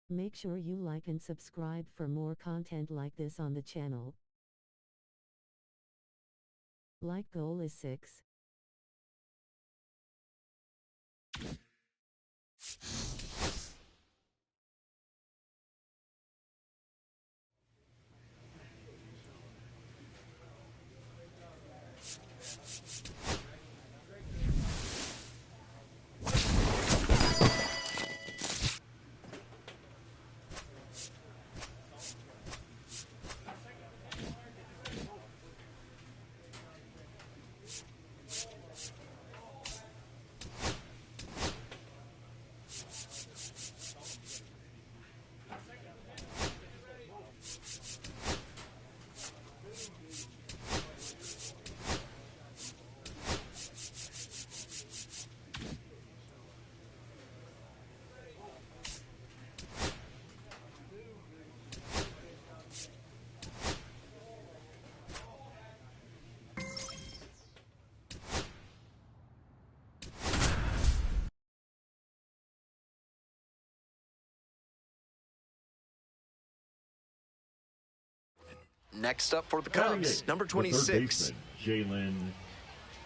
Make sure you like and subscribe for more content like this on the channel. Like goal is 6. Next up for the Cubs, number 26. Jalen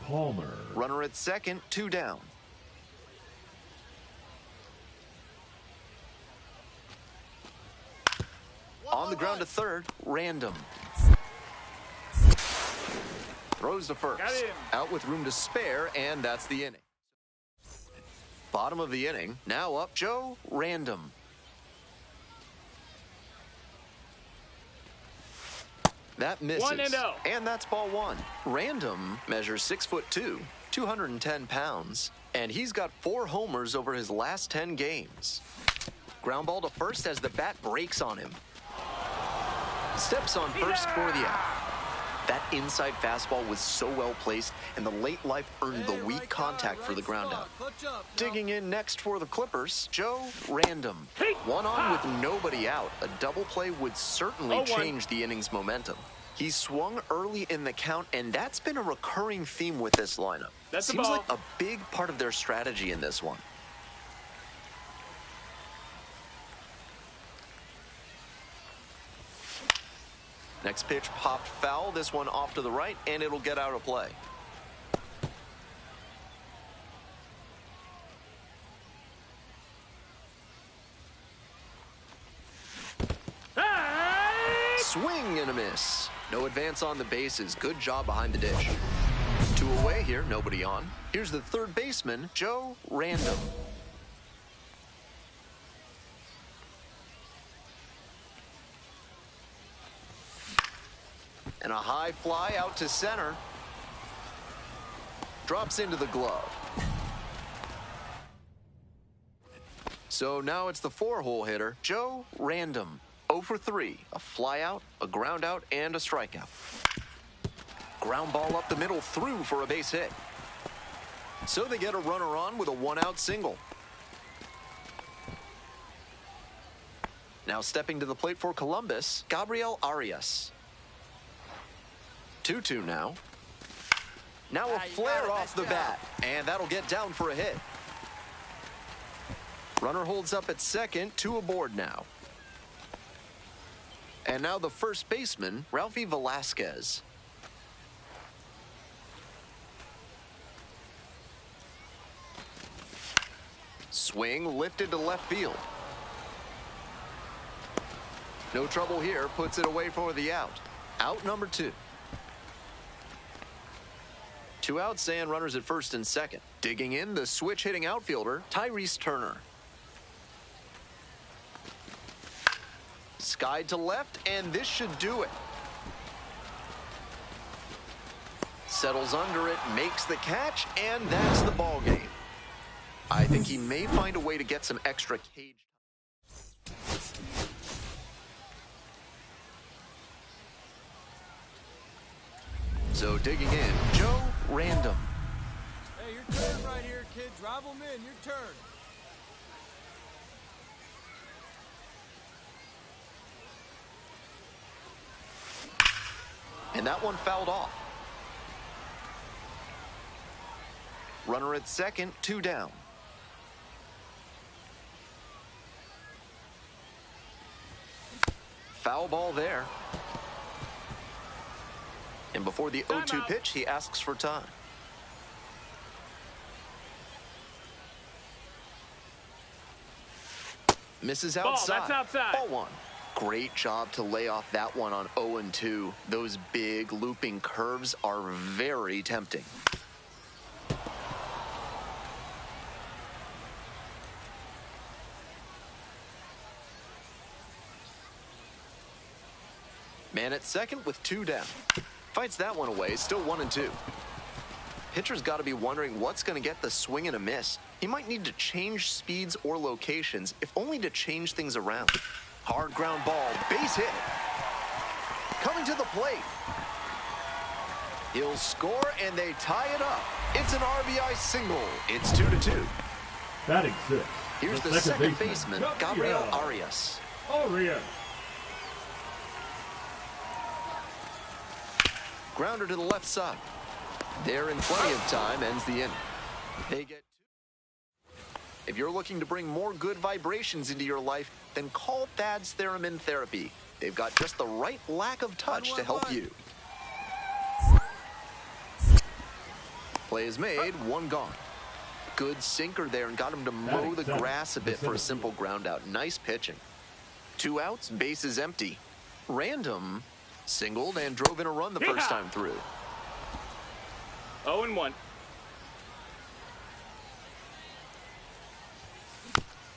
Palmer. Runner at second, 2 down. On the ground to third, Random. Throws to first. Out with room to spare, and that's the inning. Bottom of the inning, now up Joe Random. That misses, 1-0. and that's ball 1. Random measures 6'2", 210 pounds, and he's got 4 homers over his last 10 games. Ground ball to first as the bat breaks on him. Steps on first for the out. That inside fastball was so well placed, and the late life earned the weak contact for the ground out. Digging in next for the Clippers, Joe Random. 1 on with nobody out. A double play would certainly change the inning's momentum. He swung early in the count, and that's been a recurring theme with this lineup. Seems like a big part of their strategy in this one. Next pitch popped foul. This one off to the right, and it'll get out of play. Swing and a miss. No advance on the bases. Good job behind the dish. 2 away here, nobody on. Here's the third baseman, Joe Random. And a high fly out to center. Drops into the glove. So now it's the 4-hole hitter, Joe Random. 0 for 3, a fly out, a ground out, and a strikeout. Ground ball up the middle through for a base hit. So they get a runner on with a 1-out single. Now stepping to the plate for Columbus, Gabriel Arias. 2-2 now. Now a flare off the bat, and that'll get down for a hit. Runner holds up at second, 2 aboard now. And now the first baseman, Ralphie Velasquez. Swing lifted to left field. No trouble here, puts it away for the out. Out number 2. 2 outs and runners at first and second. Digging in, the switch-hitting outfielder, Tyrese Turner. Skied to left, and this should do it. Settles under it, makes the catch, and that's the ball game. I think he may find a way to get some extra cage. So digging in, Joe Random. Hey, your turn right here, kid. Drive them in. Your turn. And that one fouled off. Runner at second, 2 down. foul ball there. And before the 0-2 pitch, he asks for time. Misses outside. Ball, that's outside. Ball one. Great job to lay off that one on 0-2. Those big looping curves are very tempting. Man at second with 2 down. Fights that one away, still 1-2. Pitcher's got to be wondering what's going to get the swing and a miss. He might need to change speeds or locations, if only to change things around. Hard ground ball, base hit. Coming to the plate. He'll score, and they tie it up. It's an RBI single. It's 2-2. Batting 6. Here's the second baseman, Gabriel Arias. Arias. Grounder to the left side. There in plenty of time, ends the inning. They get 2. If you're looking to bring more good vibrations into your life, then call Thad's Theremin Therapy. They've got just the right lack of touch to help you. Play is made, 1 gone. Good sinker there and got him to mow the grass a bit for a simple ground out. Nice pitching. 2 outs, bases empty. Random singled and drove in a run the first time through. 0-1.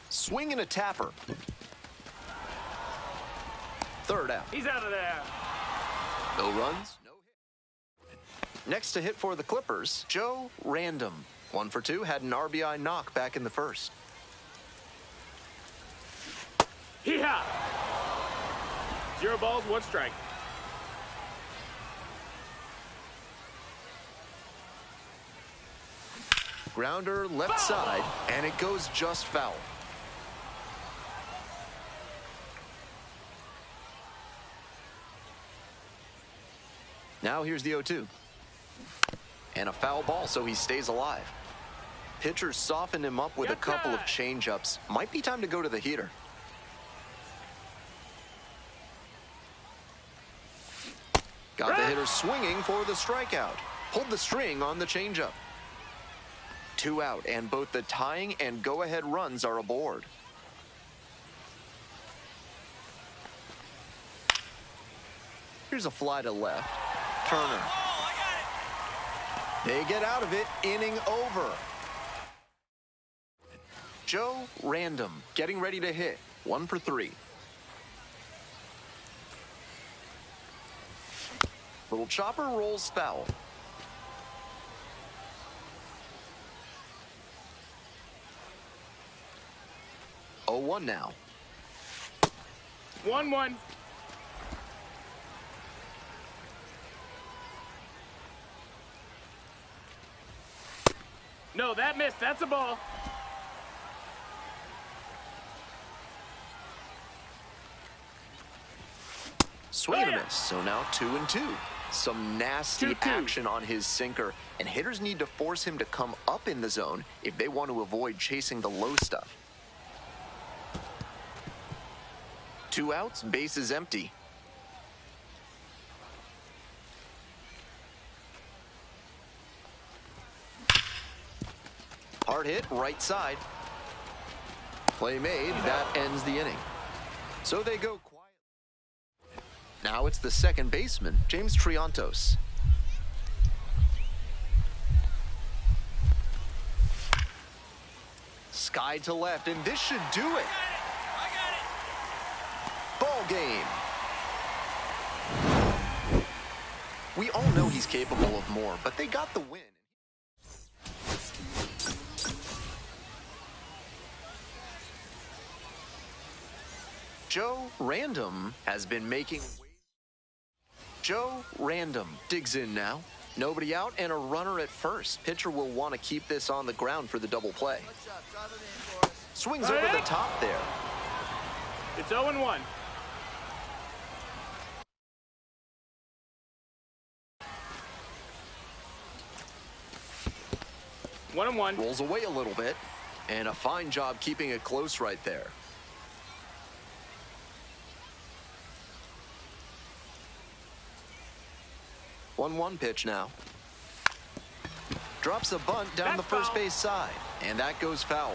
Swing and a tapper. 3rd out. He's out of there. No runs, no hit. Next to hit for the Clippers, Joe Random. 1 for 2, had an RBI knock back in the first. Hee-haw! 0 balls, 1 strike. Grounder left side, and it goes just foul. Now here's the 0-2. And a foul ball, so he stays alive. Pitcher softened him up with a couple of changeups. Might be time to go to the heater. Got the hitter swinging for the strikeout. Pulled the string on the changeup. 2 out, and both the tying and go-ahead runs are aboard. Here's a fly to left. Turner. They get out of it, inning over. Joe Random getting ready to hit. 1 for 3. Little chopper rolls foul. Oh, 1 now. 1-1. No, that missed. That's a ball. Swing and a miss. So now 2-2. Some nasty 2-2. action on his sinker, and hitters need to force him to come up in the zone if they want to avoid chasing the low stuff. 2 outs, bases empty. Hard hit, right side. Play made, that ends the inning. So they go quiet. Now it's the second baseman, James Triantos. Sky to left, and this should do it. Ball game. We all know he's capable of more, but they got the win. Joe Random has been making waves. Joe Random digs in now. Nobody out and a runner at first. Pitcher will want to keep this on the ground for the double play. Swings over the top there. It's 0-1. One and one. Rolls away a little bit, and a fine job keeping it close right there. 1-1 pitch now. Drops a bunt down That's the first foul. base side, and that goes foul.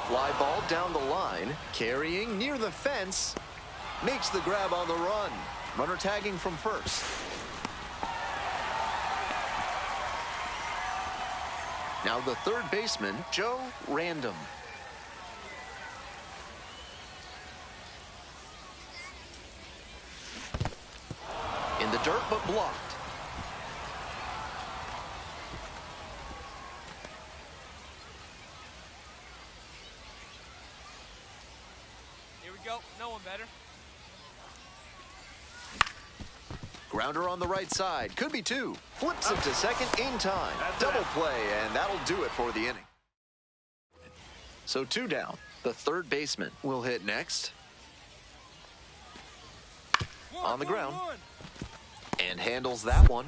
Fly ball down the line, carrying near the fence, makes the grab on the run. Runner tagging from first. Now the third baseman, Joe Random. In the dirt, but blocked. Here we go. No one better. Grounder on the right side. Could be two. Flips it to second in time. Double play, and that'll do it for the inning. So 2 down. The third baseman will hit next. On the ground. And handles that one.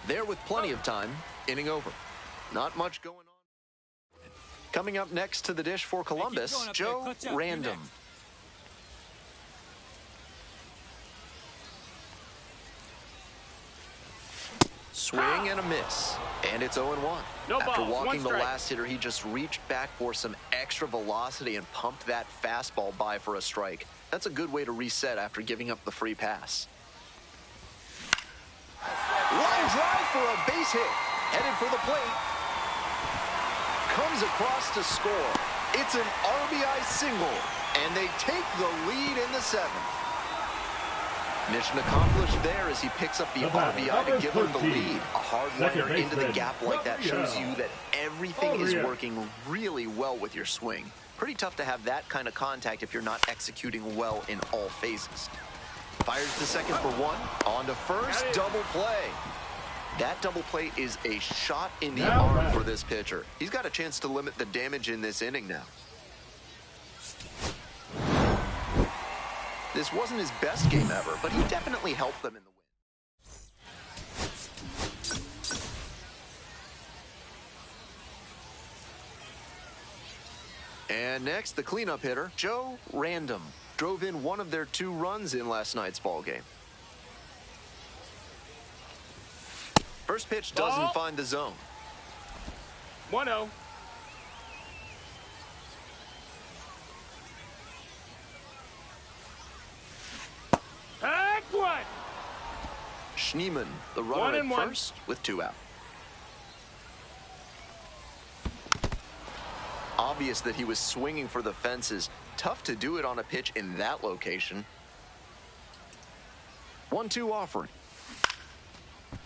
There with plenty of time. Inning over. Not much going on. Coming up next to the dish for Columbus, Joe Random. Swing and a miss. And it's 0-1. No After balls, walking one the strike. last hitter, he just reached back for some extra velocity and pumped that fastball by for a strike. That's a good way to reset after giving up the free pass. Line drive for a base hit. Headed for the plate. Comes across to score. It's an RBI single. And they take the lead in the 7th. Mission accomplished there as he picks up the RBI to give him the lead. A hard liner into the gap like that shows you that everything is working really well with your swing. Pretty tough to have that kind of contact if you're not executing well in all phases. Fires to second for 1. On to first, double play. That double play is a shot in the arm for this pitcher. He's got a chance to limit the damage in this inning now. This wasn't his best game ever, but he definitely helped them in the win. And next, the cleanup hitter, Joe Random. Drove in one of their 2 runs in last night's ball game. First pitch doesn't find the zone. 1-0. Heck one. Schneemann, the runner at 1-1. first with 2 out. Obvious that he was swinging for the fences. Tough to do it on a pitch in that location. 1-2 offering.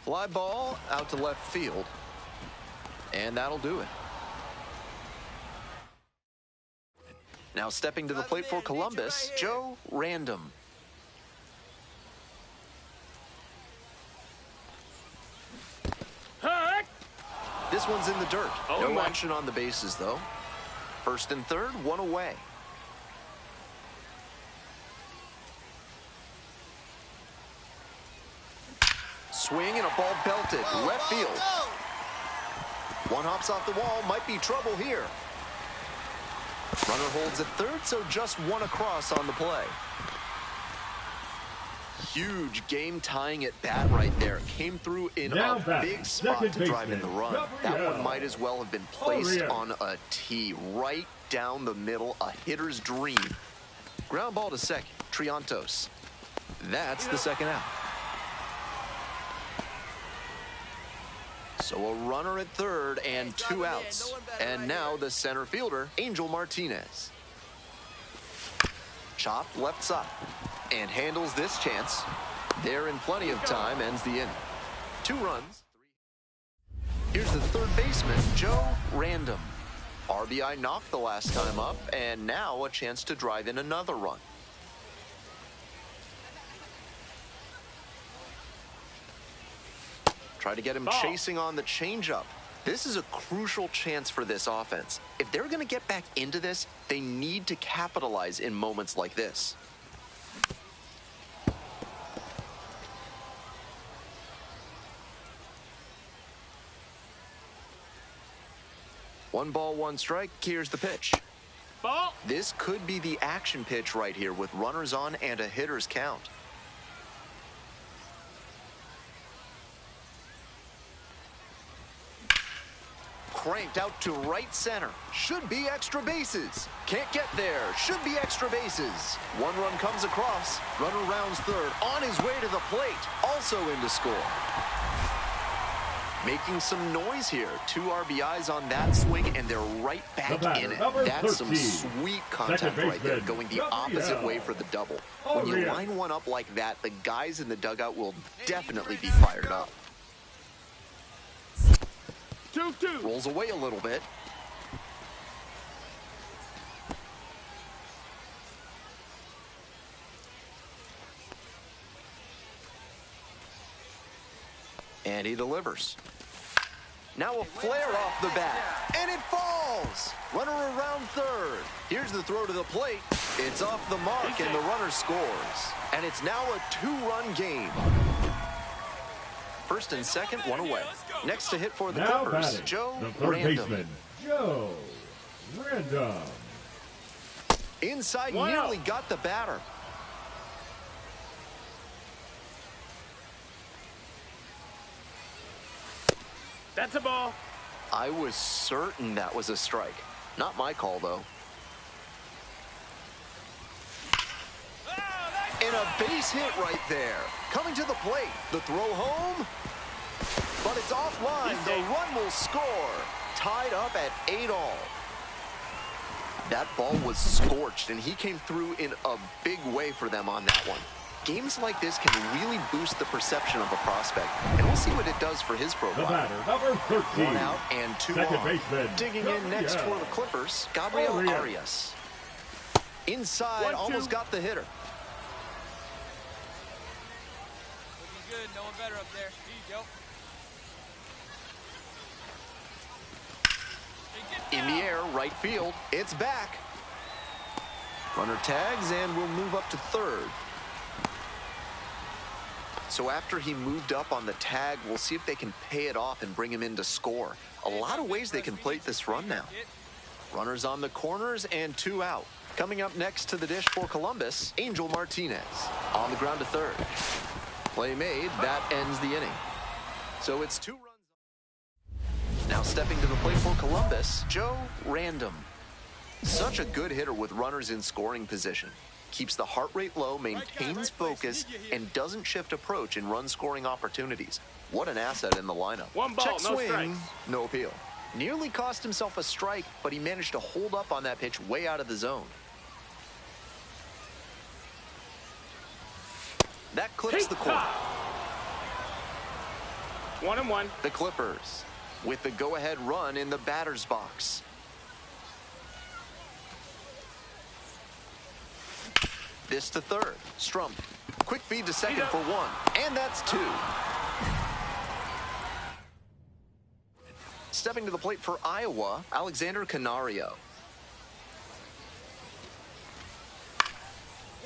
Fly ball out to left field. And that'll do it. Now stepping to the plate for Columbus, Joe Random. Heck. This one's in the dirt. No 0-1. action on the bases, though. First and third, 1 away. Swing and a ball belted. Left field. One hops off the wall. Might be trouble here. Runner holds at third, so just 1 across on the play. Huge game-tying at bat right there. Came through in Now a batting, big spot second to drive in the baseman, run. That Gabriel. one might as well have been placed Gabriel. on a tee right down the middle. A hitter's dream. Ground ball to second. Triantos. That's the second out. So a runner at third and 2 outs. And now the center fielder, Angel Martinez. Chopped left side and handles this chance. There in plenty of time, ends the inning. 2 runs. Here's the third baseman, Joe Random. RBI knocked the last time up, and now a chance to drive in another run. Try to get him chasing on the changeup. This is a crucial chance for this offense. If they're going to get back into this, they need to capitalize in moments like this. 1 ball, 1 strike. Here's the pitch. Ball. This could be the action pitch right here with runners on and a hitter's count. Cranked out to right center. Should be extra bases. Can't get there. Should be extra bases. 1 run comes across. Runner rounds third. On his way to the plate. Also in to score. Making some noise here. 2 RBIs on that swing, and they're right back in it. That's some sweet contact right there, going the opposite way for the double. When you line one up like that, the guys in the dugout will definitely be fired up. 2-2. Rolls away a little bit. And he delivers. Now a flare off the bat, and it falls. Runner around third. Here's the throw to the plate. It's off the mark, and the runner scores. And it's now a 2-run game. First and second, 1 away. Next to hit for the Now Clippers, batting, Joe the third Random. baseman, Joe Random. Inside, Wow. nearly got the batter. That's a ball. I was certain that was a strike. Not my call, though. And a base hit right there. Coming to the plate. The throw home. But it's offline. The run will score. Tied up at 8-all. That ball was scorched, and he came through in a big way for them on that one. Games like this can really boost the perception of a prospect, and we'll see what it does for his The profile. batter, number 13. 1 out and 2 Second on. baseman, Digging in next Gabriel. for the Clippers, Gabriel Arias. Arias. Inside, 1-2. almost got the hitter. Looking good. No one better up there. Here you go. In the air, right field. It's back. Runner tags and will move up to third. So after he moved up on the tag, we'll see if they can pay it off and bring him in to score. A lot of ways they can plate this run now. Runners on the corners and 2 out. Coming up next to the dish for Columbus, Angel Martinez. On the ground to third. Play made. That ends the inning. So it's 2 runs. Now stepping to the plate for Columbus, Joe Random. Such a good hitter with runners in scoring position. Keeps the heart rate low, maintains focus, and doesn't shift approach in run-scoring opportunities. What an asset in the lineup. 1 ball, Check no swing, strikes. no appeal. Nearly cost himself a strike, but he managed to hold up on that pitch way out of the zone. That clips the corner. 1-1. The Clippers with the go-ahead run in the batter's box. This to third. Strump. Quick feed to second for 1. And that's 2. Stepping to the plate for Iowa, Alexander Canario.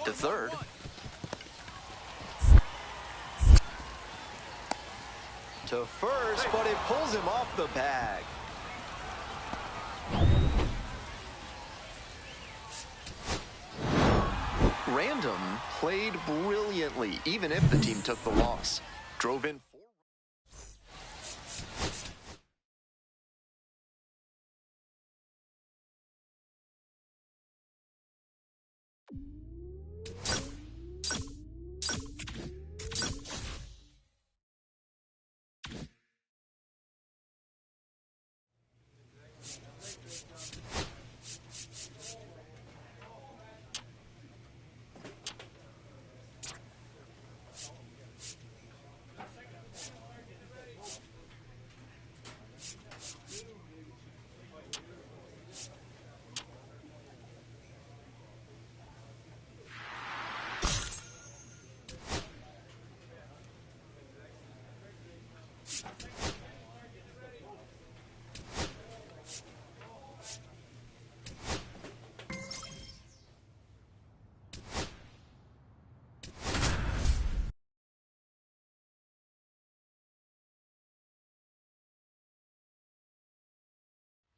To third. To first, but it pulls him off the bag. Random played brilliantly, even if the team took the loss. Drove in 4.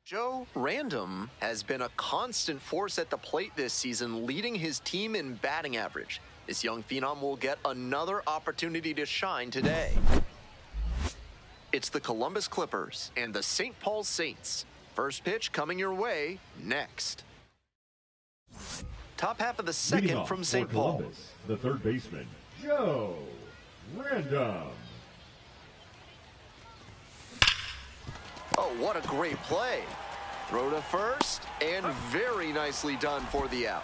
Joe Random has been a constant force at the plate this season, leading his team in batting average. This young phenom will get another opportunity to shine today. It's the Columbus Clippers and the St. Paul Saints. First pitch coming your way next. Top half of the Leading second off from for St. Paul. Columbus, the third baseman, Joe Random. Oh, what a great play. Throw to first, and very nicely done for the out.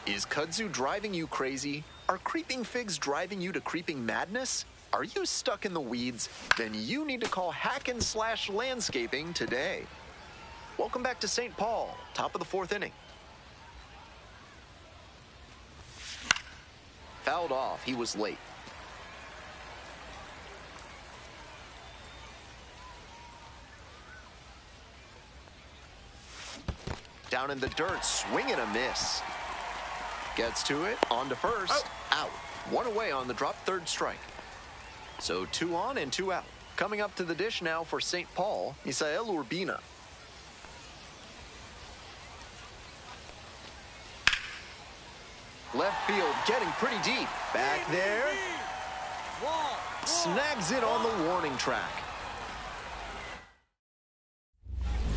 Is kudzu driving you crazy? Are creeping figs driving you to creeping madness? Are you stuck in the weeds? Then you need to call Hack & Slash Landscaping today. Welcome back to St. Paul, top of the fourth inning. Fouled off, he was late. Down in the dirt, swing and a miss. Gets to it, on to first, out. One away on the drop, third strike. So 2 on and 2 out. Coming up to the dish now for St. Paul, Misael Urbina. Left field getting pretty deep. Back there, snags it on the warning track.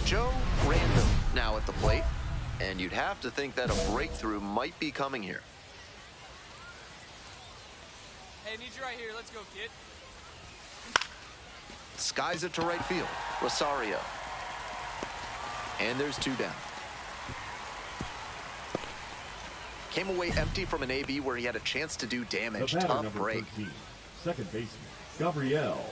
Joe Random now at the plate, and you'd have to think that a breakthrough might be coming here. Hey, need you right here. Let's go, kid. Skies it to right field. Rosario. And there's 2 down. Came away empty from an AB where he had a chance to do damage. The batter, Tough number break. 13, second baseman, Gabriel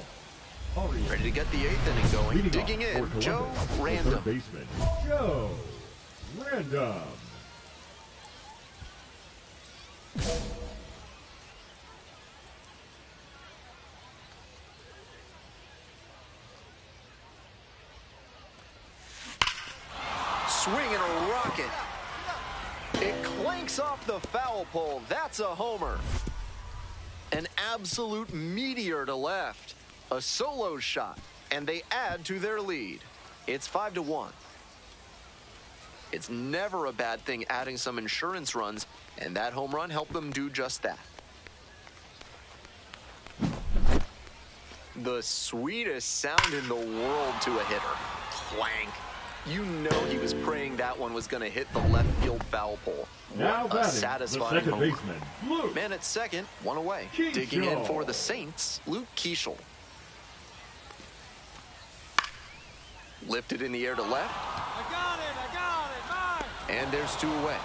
Arias. Ready to get the 8th inning going. Leading Digging off in, for Joe Columbus, the Random. third baseman, Joe Random. Swing and a rocket. It clanks off the foul pole. That's a homer. An absolute meteor to left. A solo shot, and they add to their lead. It's 5-1. It's never a bad thing adding some insurance runs, and that home run helped them do just that. The sweetest sound in the world to a hitter. Clank. You know he was praying that one was going to hit the left field foul pole. Now What a batting, the satisfying second homer. baseman, Luke. Man at second, 1 away. Keishel. Digging in for the Saints, Luke Keishel. Lifted in the air to left, I got it. Mine. and there's 2 away.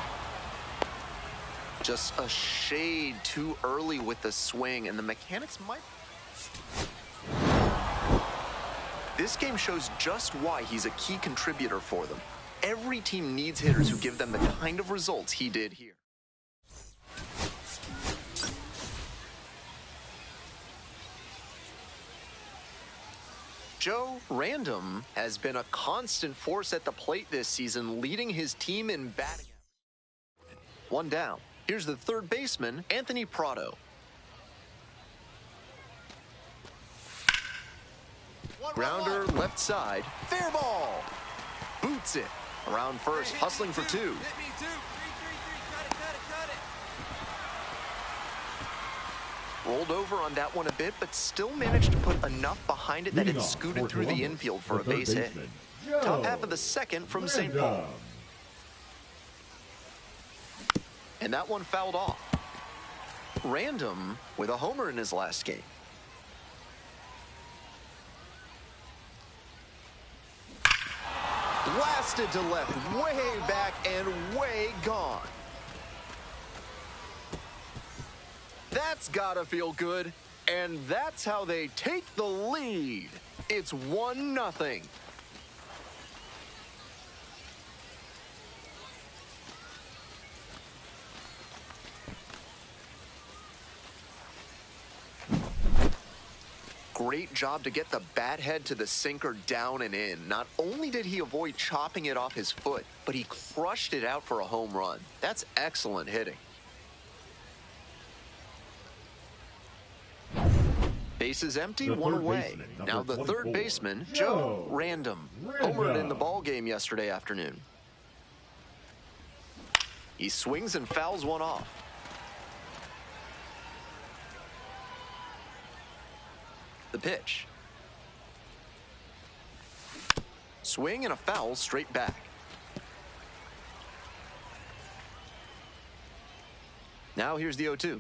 Just a shade too early with the swing, and the mechanics might... This game shows just why he's a key contributor for them. Every team needs hitters who give them the kind of results he did here. Joe Random has been a constant force at the plate this season, leading his team in batting average. 1 down. Here's the third baseman, Anthony Prado. Grounder left side, fair ball. Boots it. Around first, hustling for 2. Hit me 2. 3, 3, 3. Cut it. Rolled over on that one a bit, but still managed to put enough behind it that Leading it off scooted for through the Columbus, infield for the a third base hit. baseman, Joe Top half of the second from St. Paul. Random. And that one fouled off. Random with a homer in his last game. Blasted to left, way back and way gone. That's gotta feel good. And that's how they take the lead. It's 1-0. Great job to get the bat head to the sinker down and in. Not only did he avoid chopping it off his foot, but he crushed it out for a home run. That's excellent hitting. Base is empty, The one third away. baseman, number Now the third 24, baseman, Joe Joe Random. Homered in the ball game yesterday afternoon. He swings and fouls one off. The pitch. Swing and a foul straight back. Now here's the 0-2.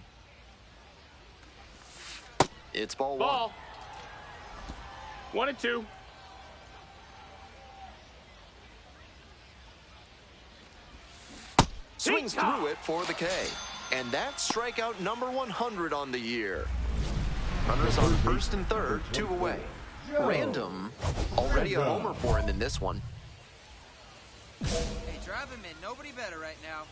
It's ball one. Ball. 1-2. Swings through it for the K. And that's strikeout number 100 on the year. Runners on first and third, 2 away. Random, already a homer for him in this one. Hey, drive him in. Nobody better right now.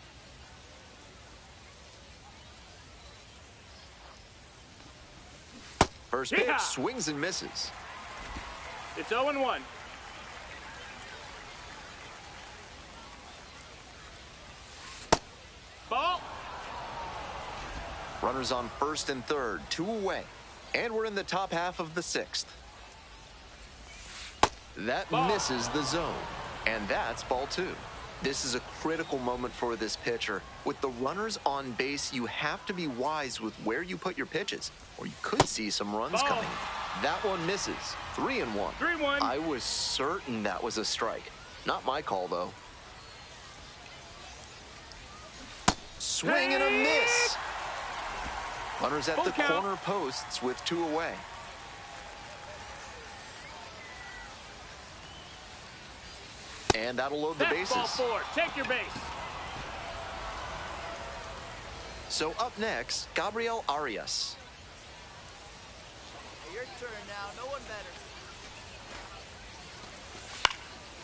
First pitch, Yeah. swings and misses. It's 0-1. Ball. Runners on first and third, 2 away. And we're in the top half of the 6th. That Ball. misses the zone. And that's ball 2. This is a critical moment for this pitcher. With the runners on base, you have to be wise with where you put your pitches, or you could see some runs Ball. coming. That one misses. 3-1. 3-1. I was certain that was a strike. Not my call, though. Swing and a miss. Runners at Full the count. corner posts with 2 away. And that'll load the That's ball bases. 4. Take your base. So up next, Gabriel Arias. Hey, your turn now. No one better.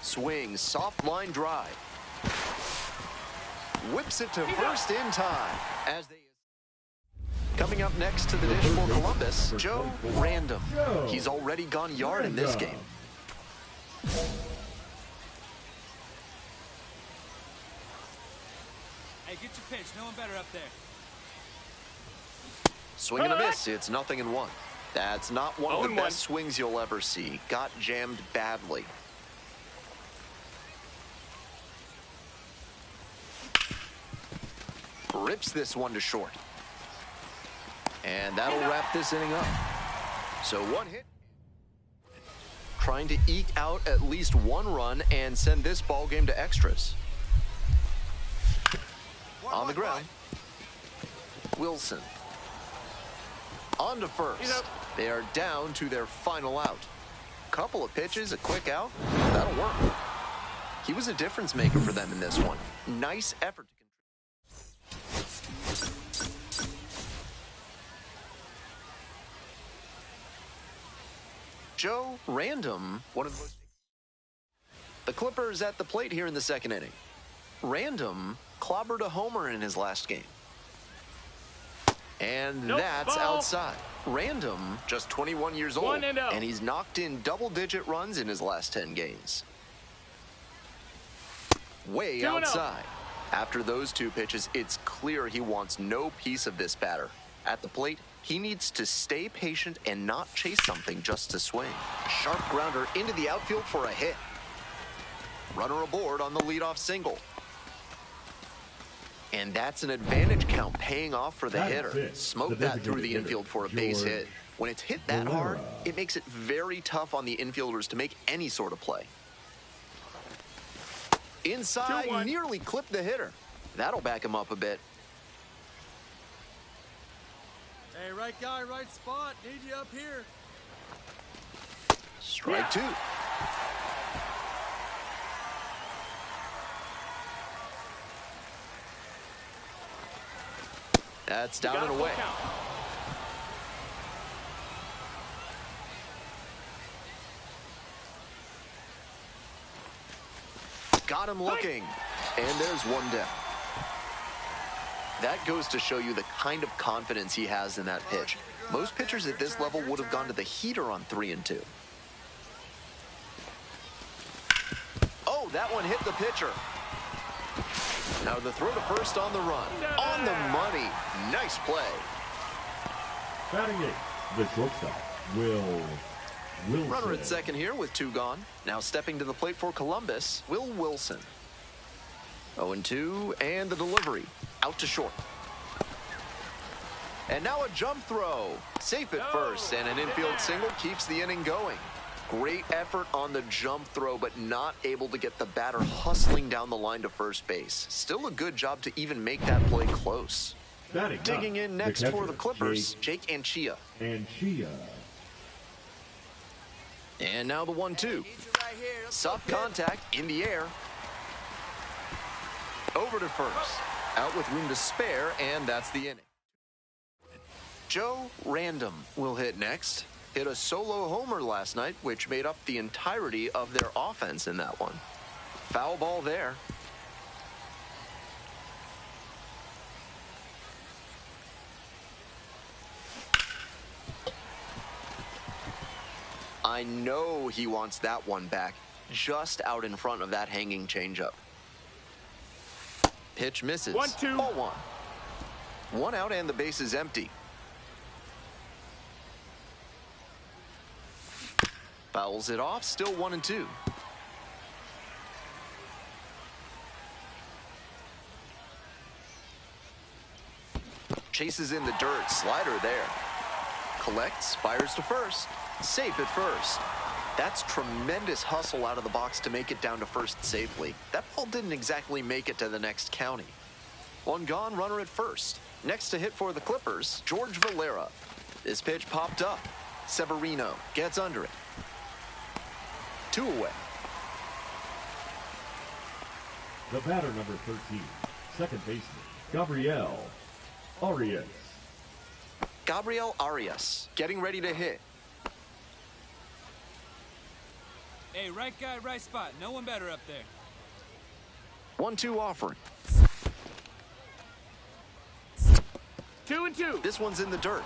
Swings, soft line drive. Whips it to first in time. As they Coming up next to the dish for Columbus, Joe Random. He's already gone yard in this game. Hey, get your pitch. No one better up there. Swing and a miss. It's 0-1. That's not one of the 0-1. best swings you'll ever see. Got jammed badly. Rips this one to short. And that'll wrap this inning up. So one hit. Trying to eke out at least one run and send this ball game to extras. On the ground. Wilson. On to first. They are down to their final out. Couple of pitches, a quick out. That'll work. He was a difference maker for them in this one. Nice effort to Joe Random, one of the most... The Clippers at the plate here in the second inning. Random clobbered a homer in his last game. And Nope, that's ball. outside. Random, just 21 years old, 1-0. and he's knocked in double-digit runs in his last 10 games. Way 2-0. outside. After those 2 pitches, it's clear he wants no piece of this batter. At the plate, he needs to stay patient and not chase something just to swing. Sharp grounder into the outfield for a hit. Runner aboard on the leadoff single. And that's an advantage count paying off for the That's hitter. it. Smoke The that through the designated infield for a hitter, base George hit. When it's hit that hard, Valera. it makes it very tough on the infielders to make any sort of play. Inside, 2-1. nearly clipped the hitter. That'll back him up a bit. Hey, right guy, right spot. Need you up here. Strike 2. That's down Got and a away. full count. Got him looking. And there's one down. That goes to show you the kind of confidence he has in that pitch. Most pitchers at this level would have gone to the heater on 3-2. Oh, that one hit the pitcher. Now the throw to first on the run. On the money. Nice play. Batting 8, the shortstop, Will Wilson. Runner at second here with 2 gone. Now stepping to the plate for Columbus, Will Wilson. 0-2, and the delivery. Out to short. And now a jump throw. Safe at first, and an infield single keeps the inning going. Great effort on the jump throw, but not able to get the batter hustling down the line to first base. Still a good job to even make that play close. Batting up, Digging in next the for catcher, the Clippers, Jake Anchia. Anchia. And now the 1-2. Need you right here. Let's Soft go, kid. contact in the air. Over to first. Out with room to spare, and that's the inning. Joe Random will hit next. Hit a solo homer last night, which made up the entirety of their offense in that one. Foul ball there. I know he wants that one back, just out in front of that hanging changeup. Pitch misses. 1-2. Ball 1. 1 out and the base is empty. Fouls it off, still 1-2. Chases in the dirt, slider there. Collects, fires to first. Safe at first. That's tremendous hustle out of the box to make it down to first safely. That ball didn't exactly make it to the next county. 1 gone, runner at first. Next to hit for the Clippers, George Valera. This pitch popped up. Severino gets under it. 2 away. The batter, number 13, second baseman, Gabriel Arias. Gabriel Arias getting ready to hit. Hey, right guy, right spot. No one better up there. 1-2 offering. 2-2. This one's in the dirt.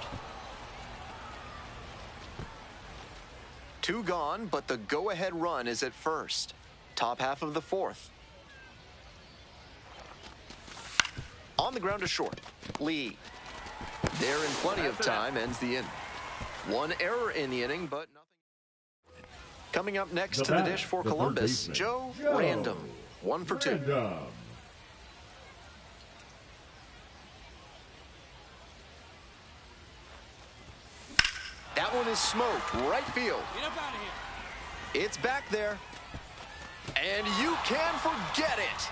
2 gone, but the go-ahead run is at first. Top half of the 4th. On the ground to short. Lee. There in plenty of time, ends the inning. 1 error in the inning, but nothing. Coming up next to the dish for the third Columbus, baseman, Joe Joe Random. 1 for 2. Random. That one is smoked, right field. Get up out of here. It's back there. And you can forget it.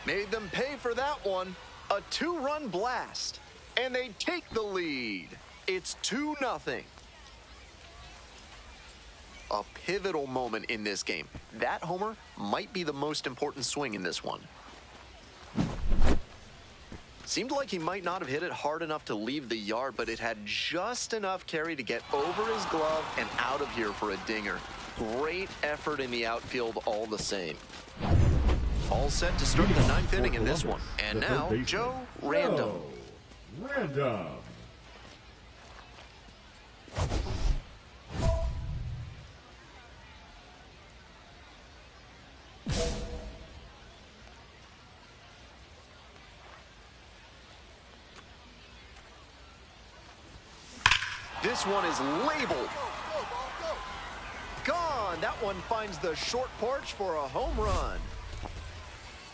Made them pay for that one. A 2-run blast. And they take the lead. It's 2-0. A pivotal moment in this game. That homer might be the most important swing in this one. Seemed like he might not have hit it hard enough to leave the yard, but it had just enough carry to get over his glove and out of here for a dinger. Great effort in the outfield all the same. All set to start the 9th inning in this one. And The now, third baseman, Joe Random. Joe Random. This one is labeled. Gone. That one finds the short porch for a home run.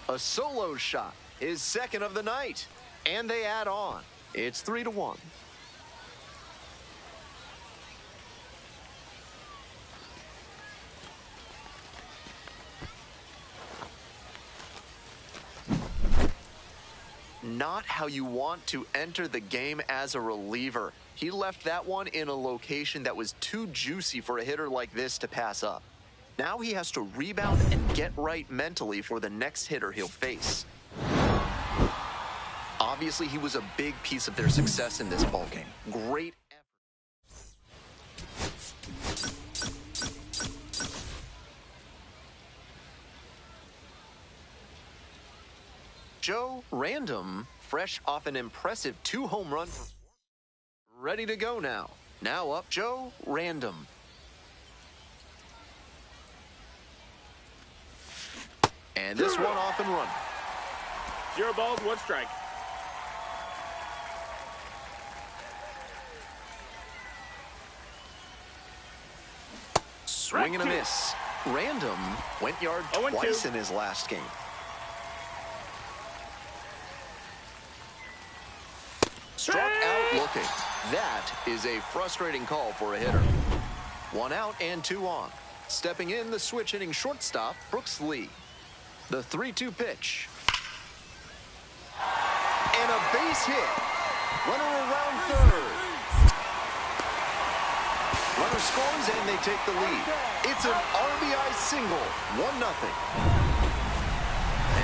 A solo shot, his second of the night. And they add on. It's 3-1. Not how you want to enter the game as a reliever. He left that one in a location that was too juicy for a hitter like this to pass up. Now he has to rebound and get right mentally for the next hitter he'll face. Obviously, he was a big piece of their success in this ballgame. Great effort. Joe Random, fresh off an impressive 2-home run. Ready to go now. Now up, Joe Random. And this one off and running. 0 balls, 1 strike. Swing and a miss. Random went yard 0-2. twice in his last game. Struck out looking. That is a frustrating call for a hitter. 1 out and 2 on. Stepping in, the switch hitting shortstop, Brooks Lee. The 3-2 pitch. And a base hit. Runner around third. Runner scores and they take the lead. It's an RBI single, 1-0.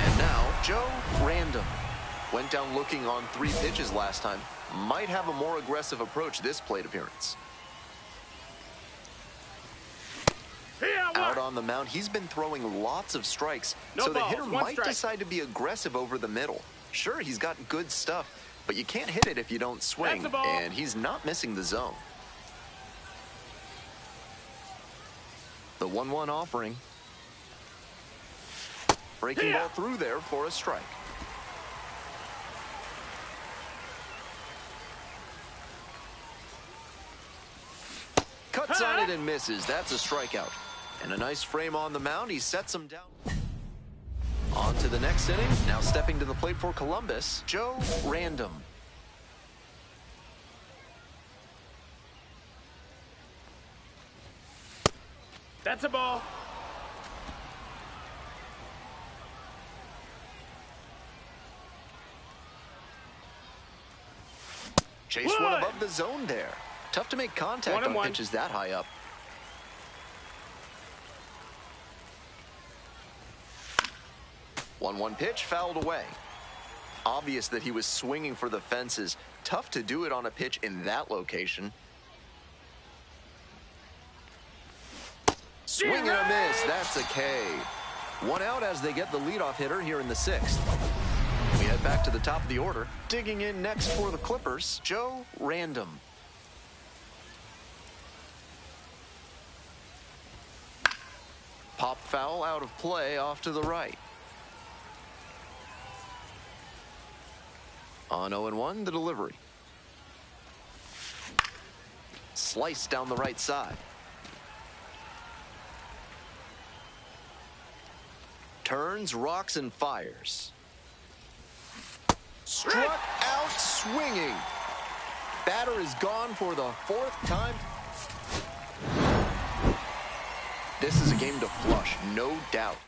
And now, Joe Random. Went down looking on 3 pitches last time. Might have a more aggressive approach this plate appearance. Out on the mound, he's been throwing lots of strikes, so the hitter might decide to be aggressive over the middle. Sure, he's got good stuff, but you can't hit it if you don't swing, and he's not missing the zone. The 1-1 offering. Breaking ball through there for a strike. Cuts on it and misses. That's a strikeout. And a nice frame on the mound. He sets him down. On to the next inning. Now stepping to the plate for Columbus, Joe Random. That's a ball. Chase one above the zone there. Tough to make contact on pitches that high up. One pitch fouled away. Obvious that he was swinging for the fences. Tough to do it on a pitch in that location. Swing and a miss. That's a K. 1 out as they get the leadoff hitter here in the 6th. We head back to the top of the order. Digging in next for the Clippers, Joe Random. Pop foul out of play off to the right. On 0-1, the delivery. Sliced down the right side. Turns, rocks, and fires. Struck out swinging. Batter is gone for the 4th time. This is a game to flush, no doubt.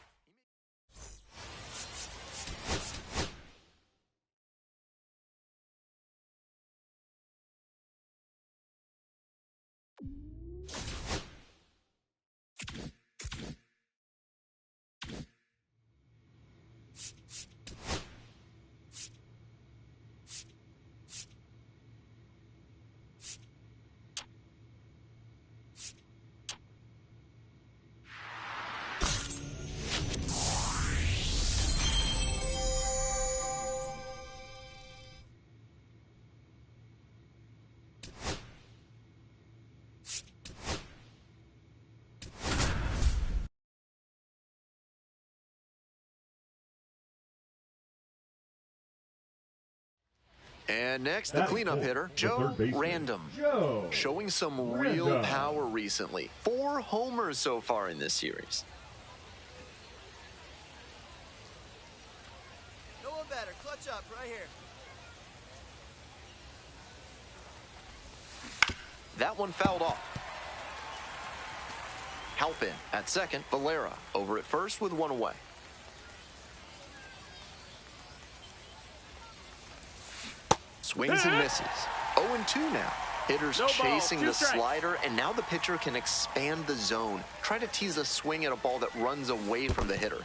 And next, the cleanup hitter, Joe Random. Showing some real power recently. 4 homers so far in this series. No one better. Clutch up right here. That one fouled off. Halpin at second. Valera over at first with 1 away. Swings and misses. 0-2 now. Hitters chasing the slider, and now the pitcher can expand the zone. Try to tease a swing at a ball that runs away from the hitter.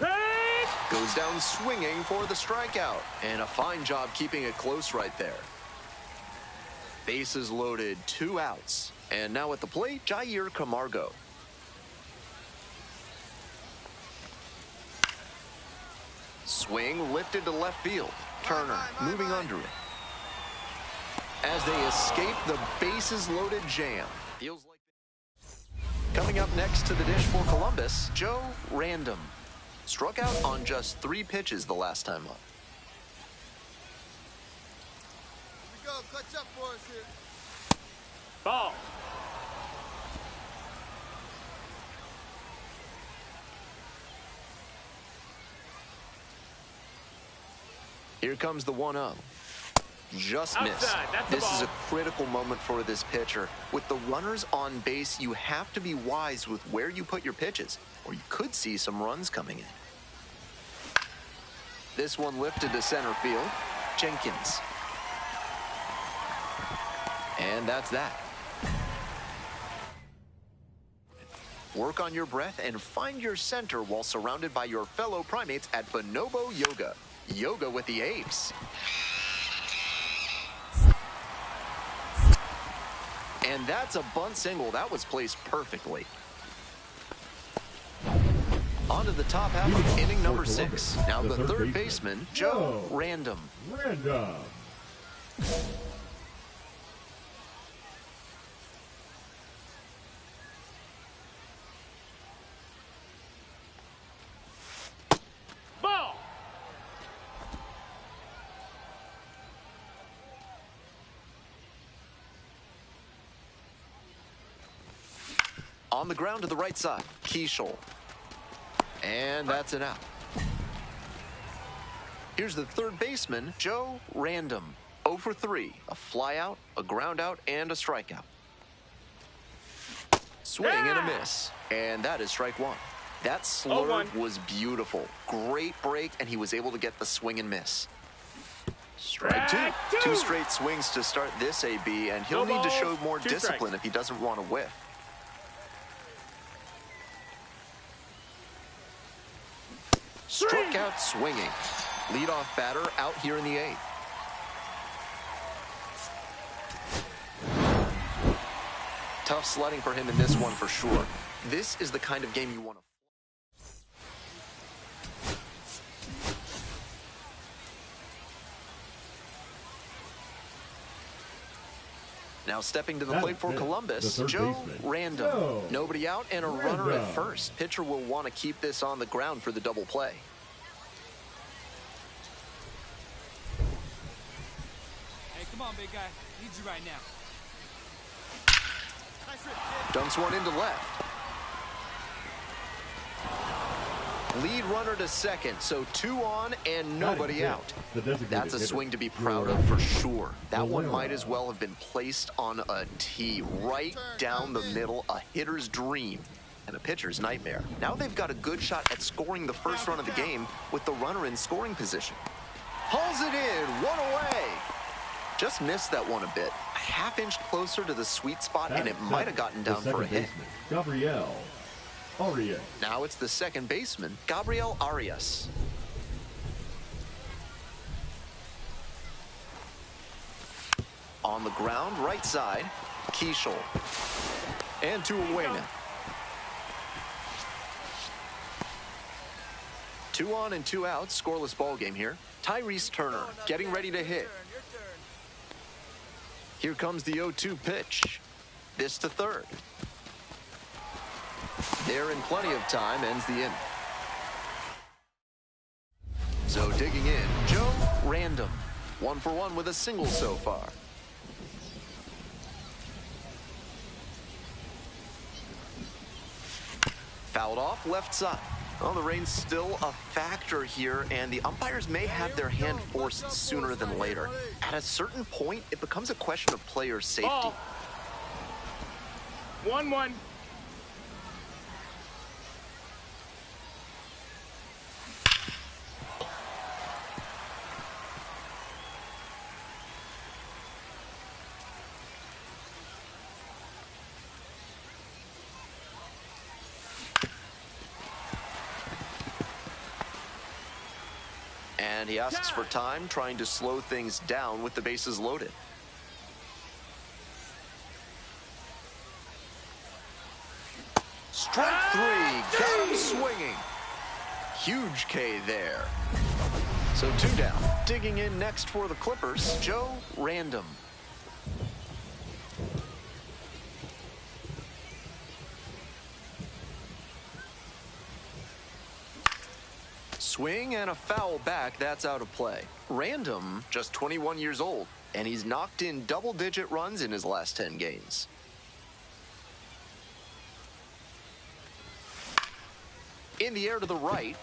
Goes down swinging for the strikeout. And a fine job keeping it close right there. Bases loaded, 2 outs. And now at the plate, Jair Camargo. Swing lifted to left field. Turner moving under it. As they escape the bases-loaded jam. Feels like. Coming up next to the dish for Columbus, Joe Random. Struck out on just 3 pitches the last time up. Here we go. Clutch up for us here. Ball. Here comes the 1-0. Just missed. Outside, that's the This is a ball. critical moment for this pitcher. With the runners on base, you have to be wise with where you put your pitches, or you could see some runs coming in. This one lifted to center field. Jenkins. And that's that. Work on your breath and find your center while surrounded by your fellow primates at Bonobo Yoga. Yoga with the apes. And that's a bunt single. That was placed perfectly. On to the top half of inning number 6. Now the third baseman, Joe Random. Random. Ball. On the ground to the right side, Keishel. And that's an out. Here's the third baseman, Joe Random. 0 for 3, a fly out, a ground out, and a strikeout. Swing and a miss, and that is strike 1. That slurve was beautiful. Great break, and he was able to get the swing and miss. Strike 2. 2 straight swings to start this AB, and he'll need to show more discipline if he doesn't want to whiff. Struck out swinging. Leadoff batter out here in the 8th. Tough sledding for him in this one for sure. This is the kind of game you want to. Now stepping to the plate for Columbus, Joe Random. Nobody out and a runner at first. Pitcher will want to keep this on the ground for the double play. Hey, come on, big guy. Need you right now. Dumps one into left. Lead runner to second, so 2 on and nobody out. That's a swing to be proud of for sure. That one might as well have been placed on a tee right down the middle, a hitter's dream and a pitcher's nightmare. Now they've got a good shot at scoring the first run of the game with the runner in scoring position. Hauls it in, 1 away. Just missed that one a bit. A half-inch closer to the sweet spot, and it might have gotten down for a hit. Gabriel Arias. Now it's the second baseman, Gabriel Arias. On the ground, right side, Keishel. And to a wing. 2 on and 2 out, scoreless ball game here. Tyrese Turner getting ready to hit. Here comes the 0-2 pitch. This to third. There in plenty of time, ends the inning. So digging in, Joe Random. 1 for 1 with a single so far. Fouled off left side. Well, the rain's still a factor here, and the umpires may have their hand forced sooner than later. At a certain point, it becomes a question of player safety. Ball. 1-1. And he asks for time, trying to slow things down with the bases loaded. Strike 3, got him swinging. Huge K there. So 2 down. Digging in next for the Clippers, Joe Random. Swing and a foul back, that's out of play. Random, just 21 years old, and he's knocked in double-digit runs in his last 10 games. In the air to the right.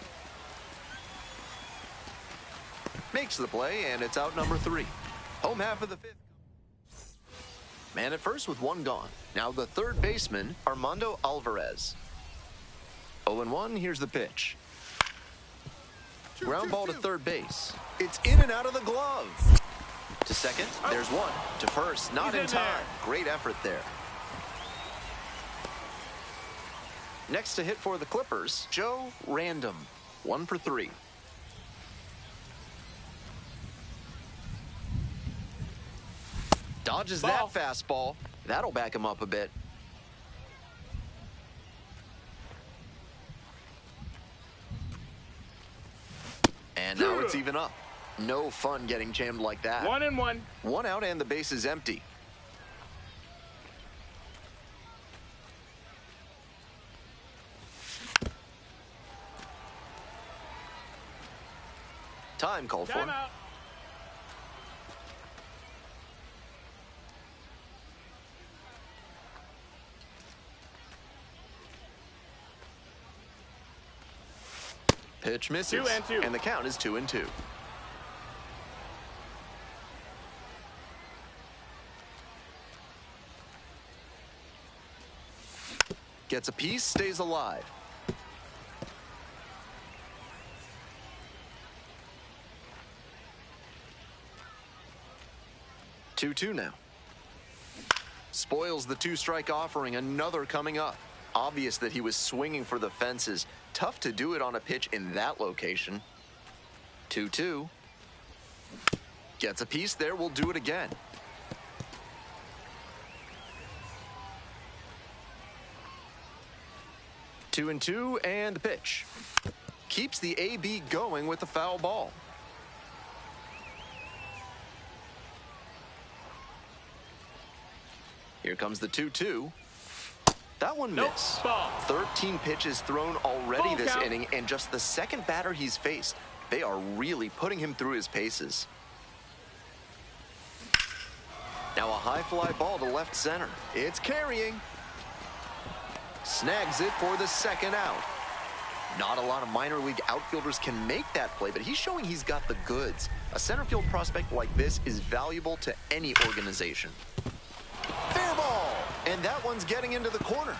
Makes the play, and it's out number 3. Home half of the 5th. Man at first with 1 gone. Now the third baseman, Armando Alvarez. 0-1, here's the pitch. Ground ball to third base. It's in and out of the glove. To second, there's 1. To first, not in time. Great effort there. Next to hit for the Clippers, Joe Random. 1 for 3. Dodges that fastball. That'll back him up a bit. And now it's even up. No fun getting jammed like that. 1-1. 1 out and the base is empty. Time called for. Timeout. Pitch misses. 2-2. And the count is 2-2. Gets a piece, stays alive. Two now. Spoils the 2-strike offering. Another coming up. Obvious that he was swinging for the fences. Tough to do it on a pitch in that location. 2-2. Gets a piece there. We'll do it again. Two and two, and the pitch. Keeps the AB going with the foul ball. Here comes the 2-2. That one missed. 13 pitches thrown already this inning, and just the second batter he's faced. They are really putting him through his paces. Now a high fly ball to left center. It's carrying. Snags it for the second out. Not a lot of minor league outfielders can make that play, but he's showing he's got the goods. A center field prospect like this is valuable to any organization. Fair ball! And that one's getting into the corner.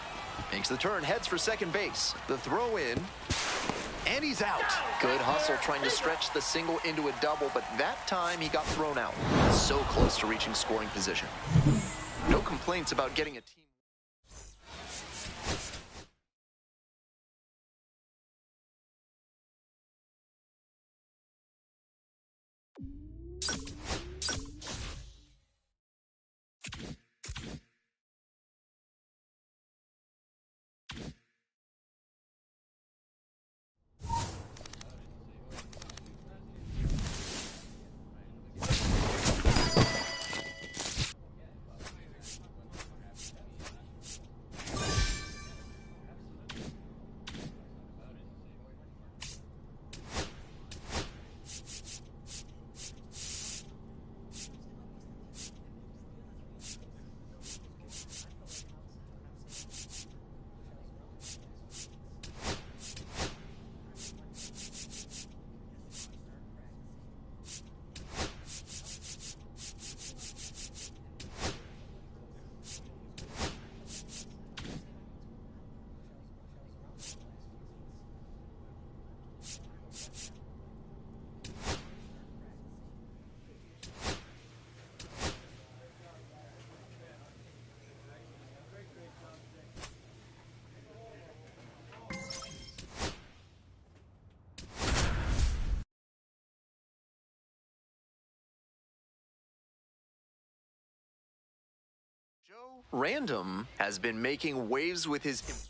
Makes the turn, heads for second base. The throw in, and he's out. Good hustle trying to stretch the single into a double, but that time he got thrown out. So close to reaching scoring position. No complaints about getting a team. Joe Random has been making waves with his...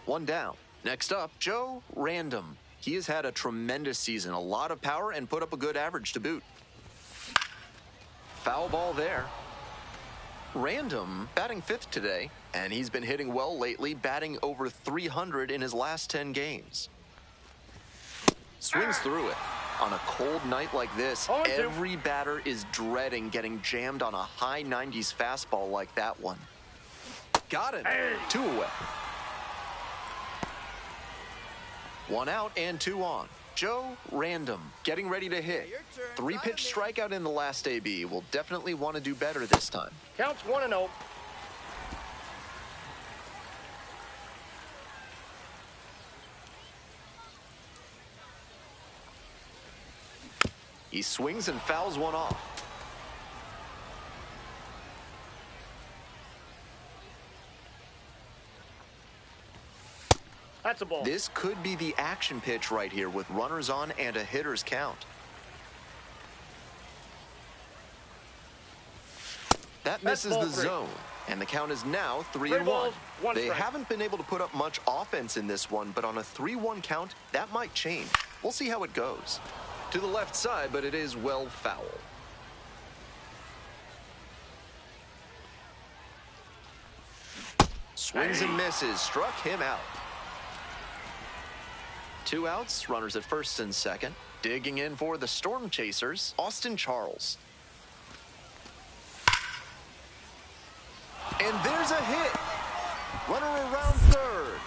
One down. Next up, Joe Random. He has had a tremendous season, a lot of power, and put up a good average to boot. Foul ball there. Random batting 5th today, and he's been hitting well lately, batting over 300 in his last 10 games. Swings through it. On a cold night like this, every batter is dreading getting jammed on a high 90s fastball like that one. Got it. 2 away. 1 out and 2 on. Joe Random getting ready to hit. Your turn. 3-pitch strikeout in the last AB. Will definitely want to do better this time. Counts 1-0. He swings and fouls one off. That's a ball. This could be the action pitch right here with runners on and a hitter's count. That misses ball the 3. zone, and the count is now 3 3-1. balls, 1 They strike. haven't been able to put up much offense in this one, but on a 3-1 count, that might change. We'll see how it goes. To the left side, but it is well foul. Swings and misses, struck him out. 2 outs, runners at first and second. Digging in for the Storm Chasers, Austin Charles. And there's a hit. Runner around third.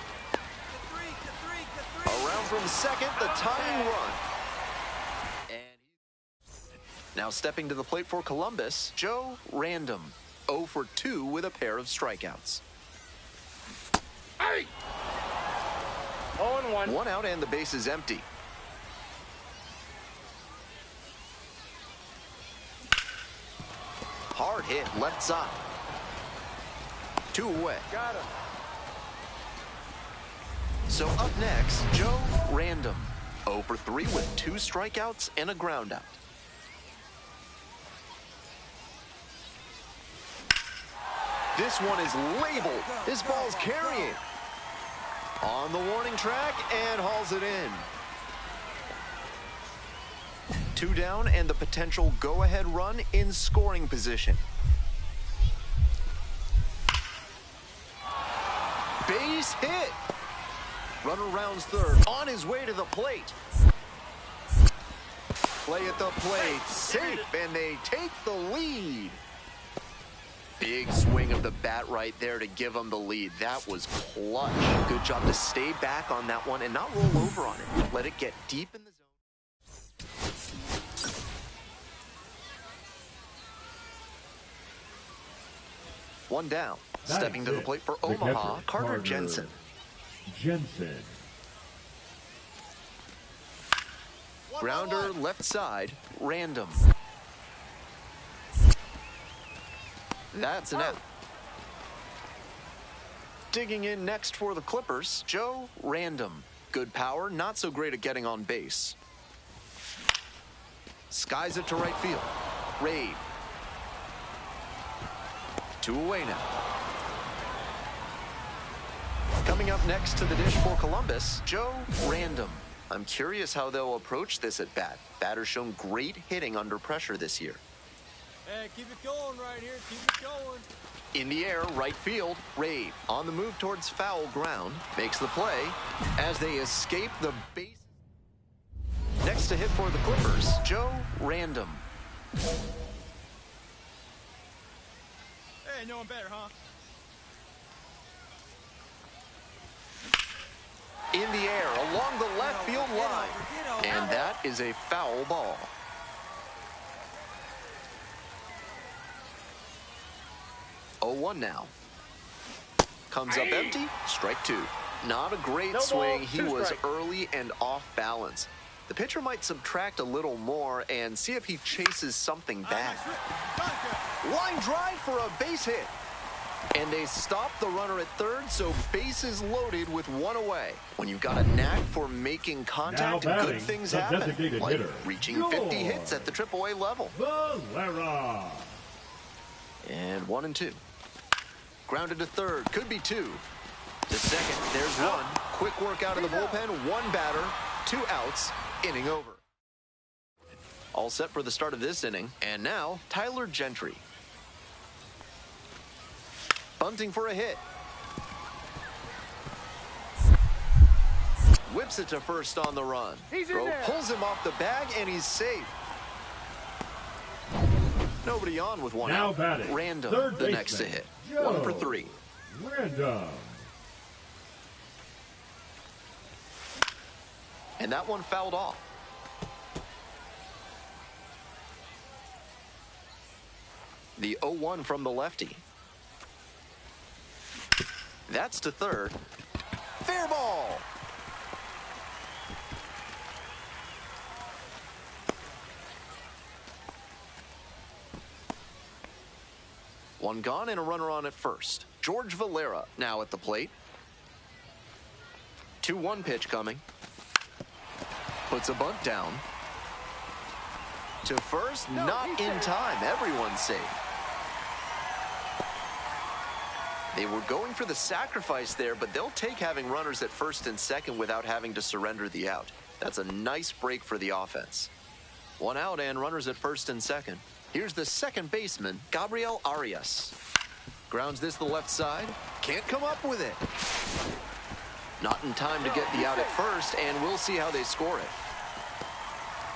Around from second, the tying run. And now stepping to the plate for Columbus, Joe Random. 0 for 2 with a pair of strikeouts. 0-1. 1 out and the base is empty. Hard hit left side. 2 away. Got him. So up next, Joe Random. 0 for 3 with 2 strikeouts and a groundout. This one is labeled. This ball's carrying. On the warning track and hauls it in. 2 down and the potential go-ahead run in scoring position. Base hit. Runner rounds third, on his way to the plate. Play at the plate, safe, and they take the lead. Big swing of the bat right there to give them the lead. That was clutch. Good job to stay back on that one and not roll over on it. Let it get deep in the zone. One down. That Stepping is to the it. plate for The Omaha, catcher, Carter Jensen. Jensen. Grounder left side, Random. That's an out. Digging in next for the Clippers, Joe Random. Good power, not so great at getting on base. Skies it to right field. Raid. 2 away now. Coming up next to the dish for Columbus, Joe Random. I'm curious how they'll approach this at bat. Batter's shown great hitting under pressure this year. Hey, keep it going right here. Keep it going. In the air, right field, Raid. On the move towards foul ground. Makes the play as they escape the base. Next to hit for the Clippers, Joe Random. Hey, no one better, huh? In the air, along the left field line. And that is a foul ball. Oh, 1 now. Comes up empty, strike 2. Not a great No swing. ball, He 2 was strike. early and off balance. The pitcher might subtract a little more and see if he chases something back. Line drive for a base hit. And they stop the runner at third, so bases loaded with 1 away. When you've got a knack for making contact, Now good batting, things the happen. designated Like hitter, reaching 50 George hits at the AAA level. Valera. And 1 and 2. Grounded to third, could be 2. To second, there's 1. Quick work out of the bullpen, 1 batter, 2 outs, inning over. All set for the start of this inning. And now, Tyler Gentry. Bunting for a hit. Whips it to first on the run. He's in Throw there. pulls him off the bag, and he's safe. Nobody on with 1 Now out. batting, Random, third the next to baseman, hit. Joe 1 for 3. Random. And that one fouled off. The 0-1 from the lefty. That's to third. Fair ball. One gone and a runner on at first. George Valera now at the plate. 2-1 pitch coming. Puts a bunt down. To first, not in time. Everyone's safe. They were going for the sacrifice there, but they'll take having runners at first and second without having to surrender the out. That's a nice break for the offense. One out and runners at first and second. Here's the second baseman, Gabriel Arias. Grounds this to the left side. Can't come up with it. Not in time to get the out at first, and we'll see how they score it.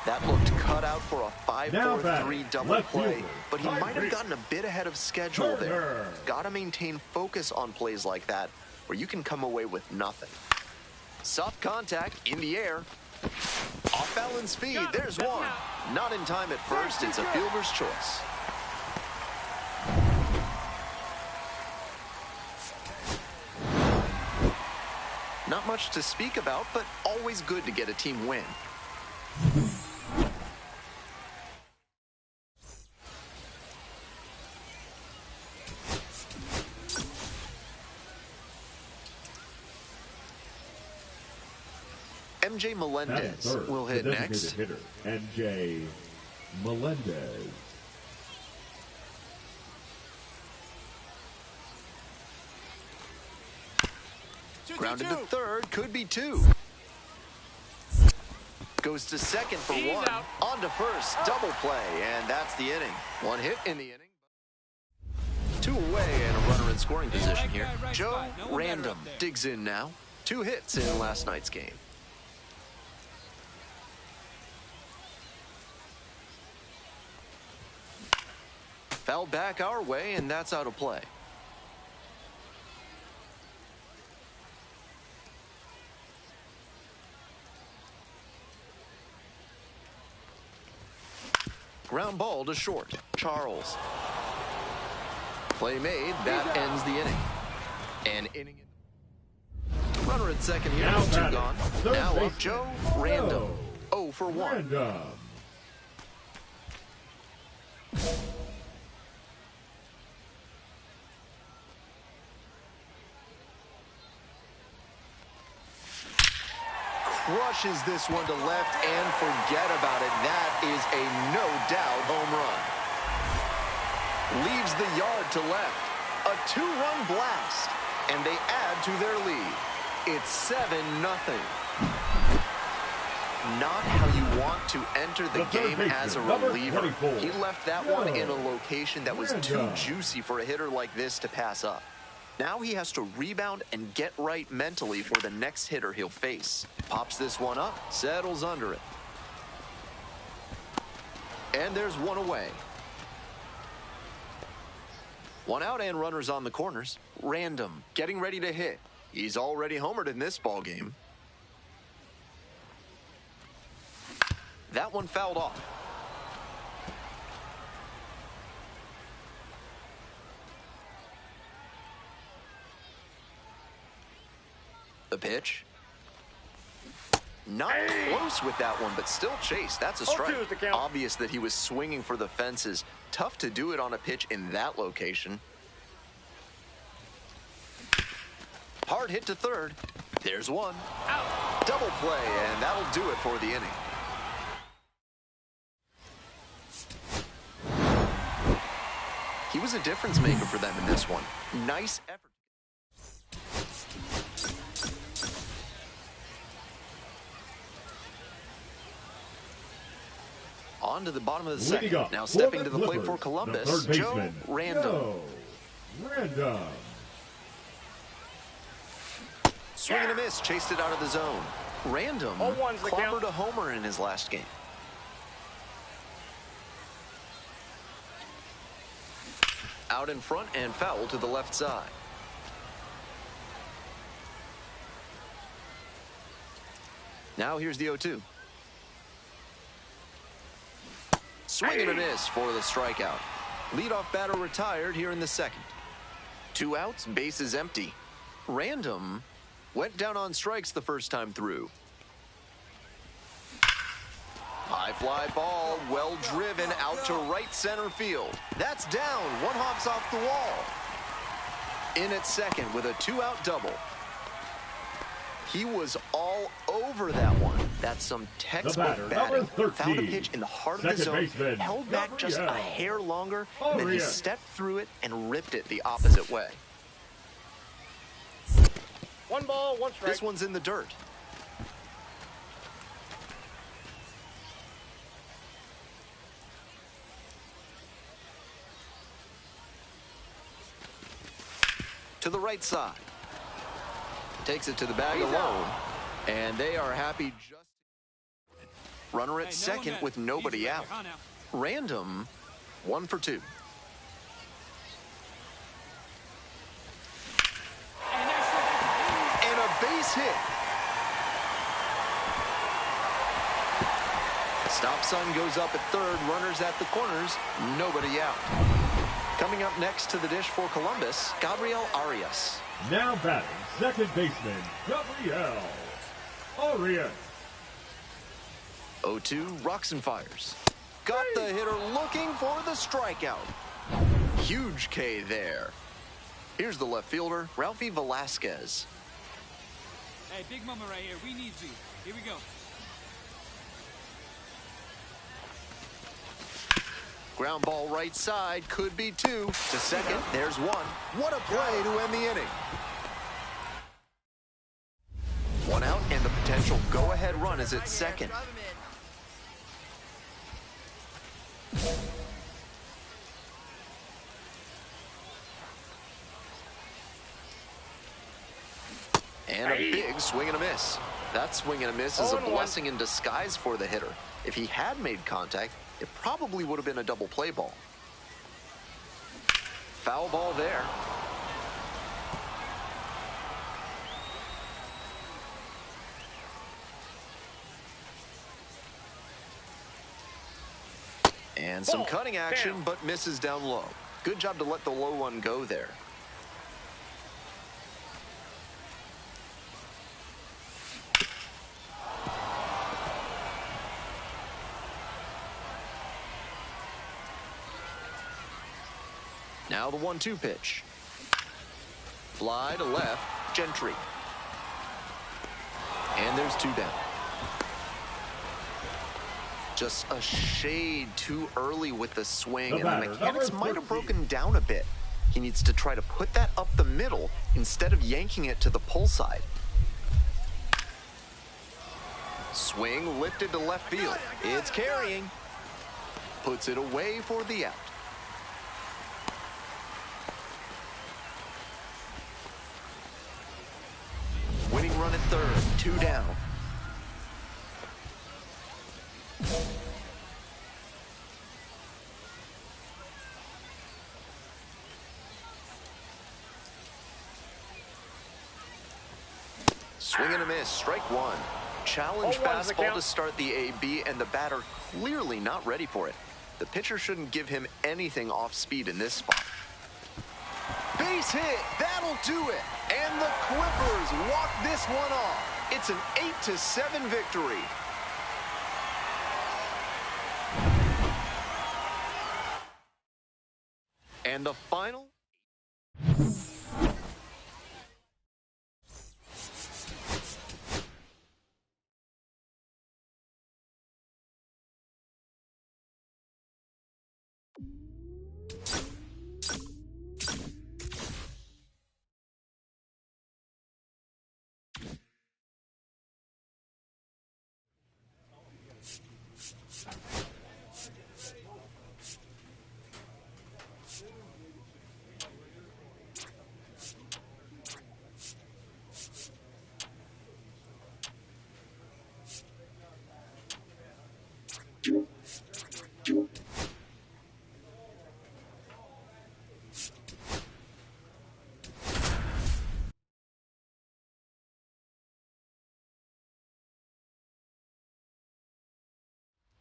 That looked cut out for a 5-4-3 double play, but he might have gotten a bit ahead of schedule there. Got to maintain focus on plays like that, where you can come away with nothing. Soft contact in the air. Off balance speed, there's one. Not in time at first, it's a fielder's choice. Not much to speak about, but always good to get a team win. MJ Melendez will hit next. Hitter, MJ Melendez. Grounded to third, could be two. Goes to second for one. On to first, double play, and that's the inning. One hit in the inning. Two away and a runner in scoring position here. Joe Random digs in now. 2 hits in last night's game. Fouled back our way, and that's out of play. Ground ball to short. Charles. Play made. That ends the inning. An inning. Runner at second here. Now 2 gone. Now up Joe Random. 0 for 1. Random. Crushes this one to left and forget about it. That is a no-doubt home run. Leaves the yard to left. A 2-run blast. And they add to their lead. It's 7-0. Not how you want to enter the game as a reliever. He left that one in a location that was too juicy for a hitter like this to pass up. Now he has to rebound and get right mentally for the next hitter he'll face. Pops this one up, settles under it. And there's one away. One out and runners on the corners. Random, getting ready to hit. He's already homered in this ball game. That one fouled off. The pitch. Not close with that one, but still chased. That's a strike. Obvious that he was swinging for the fences. Tough to do it on a pitch in that location. Hard hit to third. There's one. Out. Double play, and that'll do it for the inning. He was a difference maker for them in this one. Nice effort. On to the bottom of the second. Now stepping to the plate for Columbus, Joe Random. Swing and a miss, chased it out of the zone. Random clobbered a homer in his last game. Out in front and foul to the left side. Now here's the 0-2. Swing and a miss for the strikeout. Leadoff batter retired here in the second. 2 outs, bases empty. Random went down on strikes the first time through. High fly ball, well driven out to right center field. That's down, 1 hops off the wall. In at second with a 2-out double. He was all over that one. That's some textbook batting. Found a pitch in the heart of the zone, held back just a hair longer, and then he stepped through it and ripped it the opposite way. 1 ball, 1 strike. This one's in the dirt. To the right side. Takes it to the bag alone, and they are happy just. Runner at second with nobody out. Random, 1 for 2. And a base hit. Stop sign goes up at third, runners at the corners, nobody out. Coming up next to the dish for Columbus, Gabriel Arias. Now batting, second baseman, Gabriel Arias. 0-2, rocks and fires. Got the hitter looking for the strikeout. Huge K there. Here's the left fielder, Ralphie Velasquez. Hey, Big Mama right here. We need you. Here we go. Ground ball right side, could be 2. To second, there's 1. What a play to end the inning. 1 out, and the potential go-ahead run is at second. And a big swing and a miss. That swing and a miss is a blessing in disguise for the hitter. If he had made contact, it probably would have been a double play ball. Foul ball there. And some cutting action, but misses down low. Good job to let the low one go there. Now the 1-2 pitch. Fly to left, Gentry. And there's 2 down. Just a shade too early with the swing, and the mechanics might have broken down a bit. He needs to try to put that up the middle instead of yanking it to the pull side. Swing lifted to left field. It's carrying. Puts it away for the out. Winning run at third, 2 down. Swing and a miss, strike 1. Challenge fastball to start the AB, and the batter clearly not ready for it. The pitcher shouldn't give him anything off speed in this spot. Base hit, that'll do it. And the Clippers walk this one off. It's an 8-7 victory. And the final.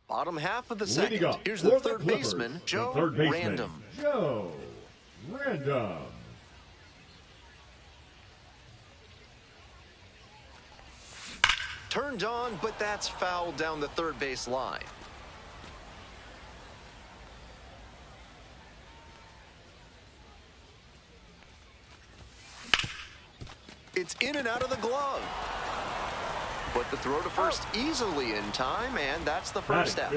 Bottom half of the Leading second. up Here's for the third Clippers, baseman, the Joe third baseman, Random. Joe Random. Turned on, but that's fouled down the third base line. It's in and out of the glove. But the throw to first easily in time, and that's the first out.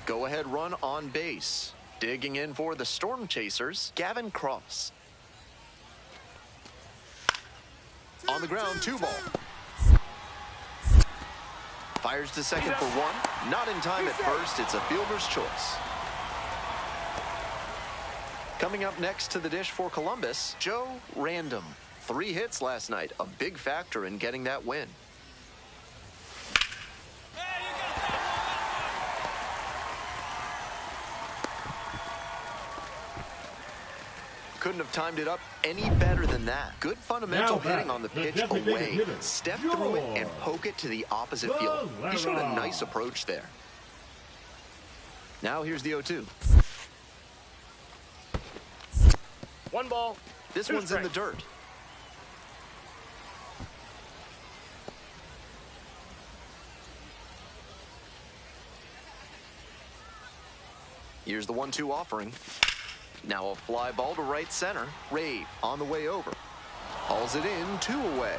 Go-ahead run on base. Digging in for the Storm Chasers, Gavin Cross. On the ground, 2-ball. Fires to second for 1. Not in time at first. It's a fielder's choice. Coming up next to the dish for Columbus, Joe Random. 3 hits last night, a big factor in getting that win. Couldn't have timed it up any better than that. Good fundamental hitting on the pitch away. Step through it and poke it to the opposite field. He showed a nice approach there. Now here's the 0-2. 1 ball. This one's in the dirt. Here's the 1-2 offering. Now a fly ball to right center. Rave on the way over. Hauls it in, 2 away.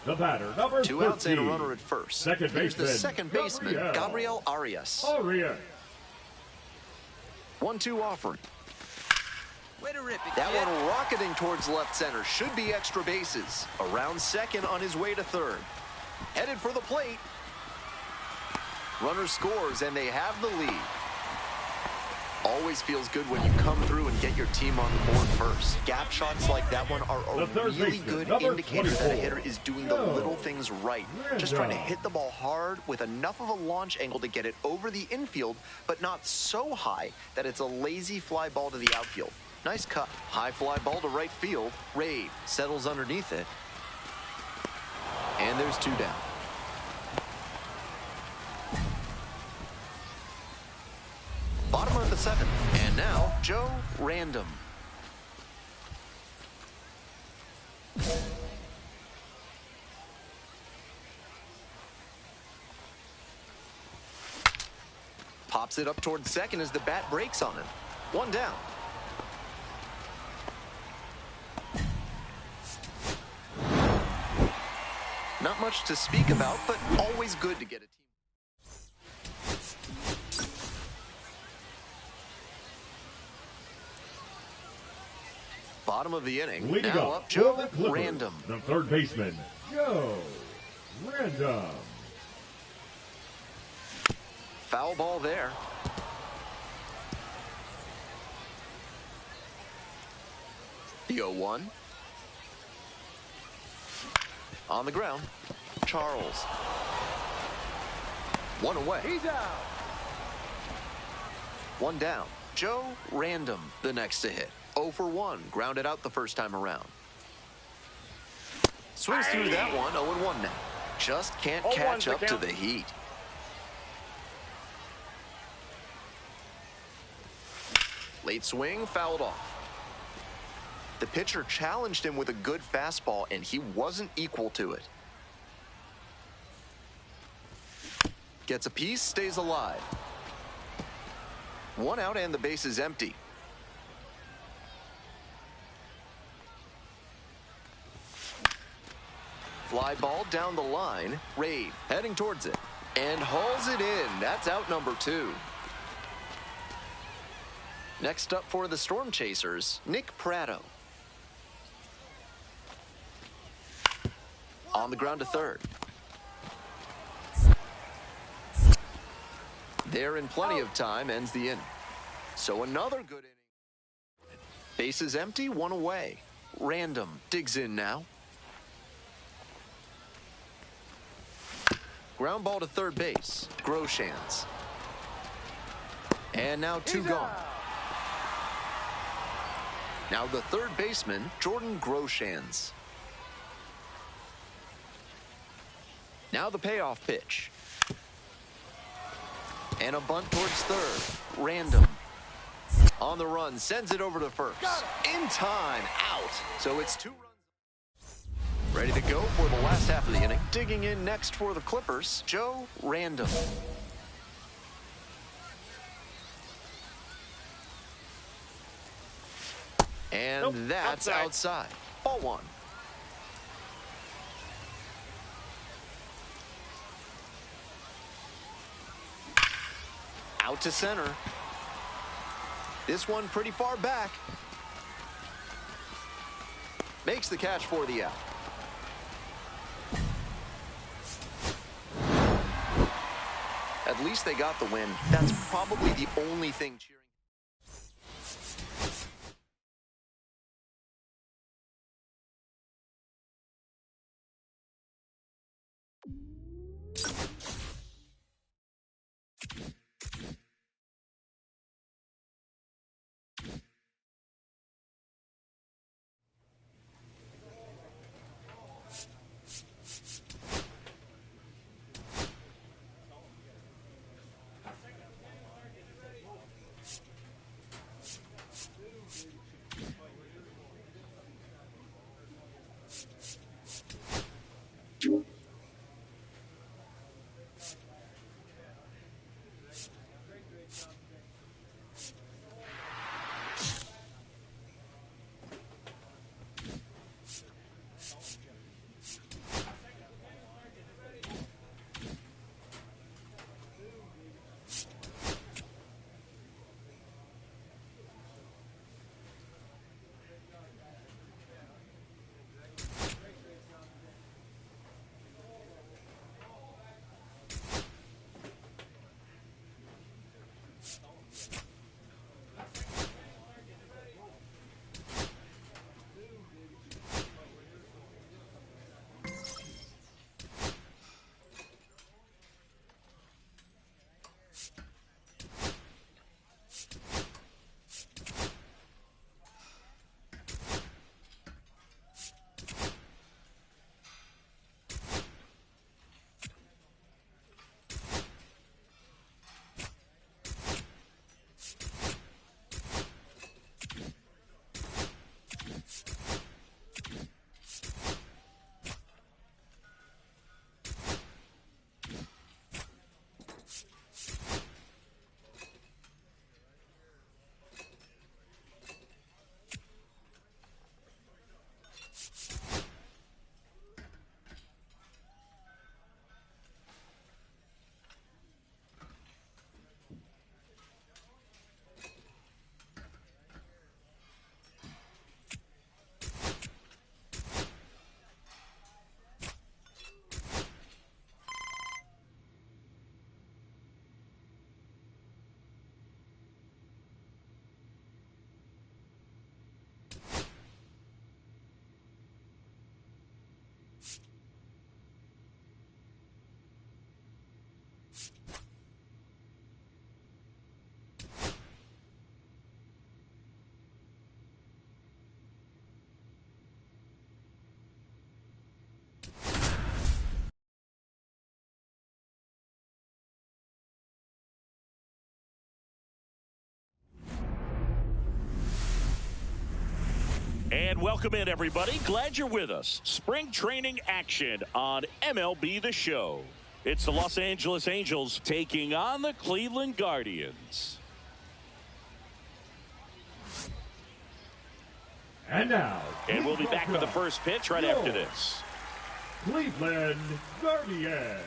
The batter, number 2 outs and a 13. runner at first. Second Here's the baseman, second baseman, Gabriel Arias. 1-2 offering. Way to rip it, That kid. one rocketing towards left center. Should be extra bases. Around second on his way to third. Headed for the plate. Runner scores, and they have the lead. Always feels good when you come through and get your team on the board first. Gap shots like that one are a really good indicator that a hitter is doing the little things right. Just trying to hit the ball hard with enough of a launch angle to get it over the infield, but not so high that it's a lazy fly ball to the outfield. Nice cut. High fly ball to right field. Rave settles underneath it. And there's 2 down. Bottom of the 7th. And now, Joe Random. Pops it up towards second as the bat breaks on him. 1 down. Not much to speak about, but always good to get a team. Bottom of the inning. Leading Now up up Joe for the Clippers, Random. the third baseman, Joe Random. Foul ball there. The 0-1. On the ground, Charles. 1 away. He's out. 1 down. Joe Random, the next to hit. 0 for 1, grounded out the first time around. Swings through that one, 0-1 now. Just can't catch up to the heat. Late swing, fouled off. The pitcher challenged him with a good fastball, and he wasn't equal to it. Gets a piece, stays alive. 1 out and the base is empty. Fly ball down the line. Rave heading towards it and hauls it in. That's out number 2. Next up for the Storm Chasers, Nick Pratto. On the ground to third. There in plenty of time, ends the inning. So another good inning. Base is empty, 1 away. Random digs in now. Ground ball to third base. Groshans. And now 2 gone. Now the third baseman, Jordan Groshans. Now the payoff pitch. And a bunt towards third. Random. On the run, sends it over to first. In time, out. So it's 2 runs. Ready to go for the last half of the inning. Digging in next for the Clippers, Joe Random. And that's outside. Ball 1. Out to center. This one pretty far back. Makes the catch for the out. At least they got the win. That's probably the only thing cheering. And welcome in, everybody. Glad you're with us. Spring training action on MLB The Show. It's the Los Angeles Angels taking on the Cleveland Guardians. And now, and we'll be back with the first pitch right after this. Cleveland Guardians.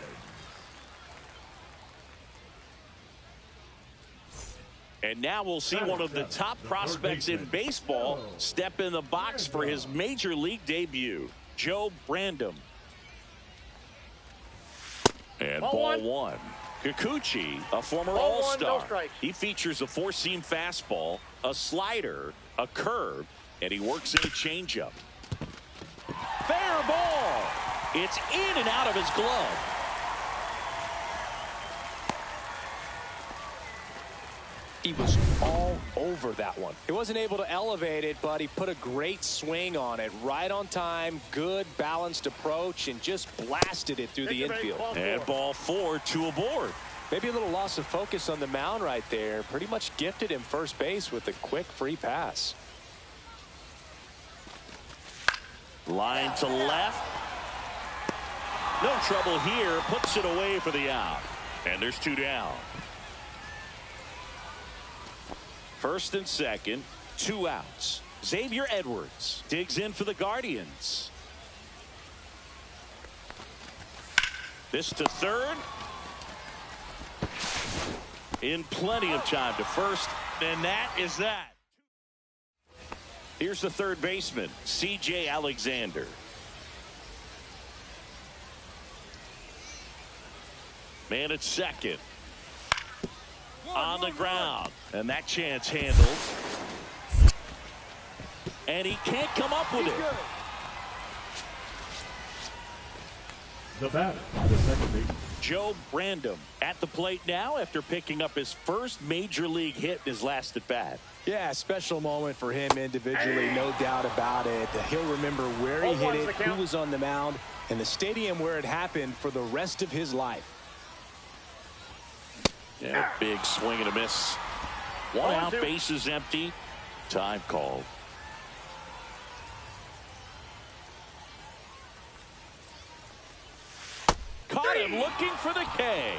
And now we'll see one of the top prospects in baseball step in the box for his major league debut, Joe Random. And ball one. Kikuchi, a former All-Star. He features a four-seam fastball, a slider, a curve, and he works in a changeup. Fair ball. It's in and out of his glove. He was all over that one. He wasn't able to elevate it, but he put a great swing on it. Right on time, good balanced approach, and just blasted it through the infield. And ball 4, 2 aboard. Maybe a little loss of focus on the mound right there. Pretty much gifted him first base with a quick free pass. Line to left. No trouble here. Puts it away for the out. And there's 2 down. First and second, 2 outs. Xavier Edwards digs in for the Guardians. This to third. In plenty of time to first, and that is that. Here's the third baseman, C.J. Alexander. Man at second. On the ground. And that chance handled. And he can't come up with it. The batter, the second baseman, Joe Random at the plate now after picking up his first major league hit in his last at bat. Yeah, special moment for him individually, no doubt about it. He'll remember where he hit it, who was on the mound, and the stadium where it happened for the rest of his life. Yeah, big swing and a miss. 1 out, bases empty. Time called. Caught him looking for the K.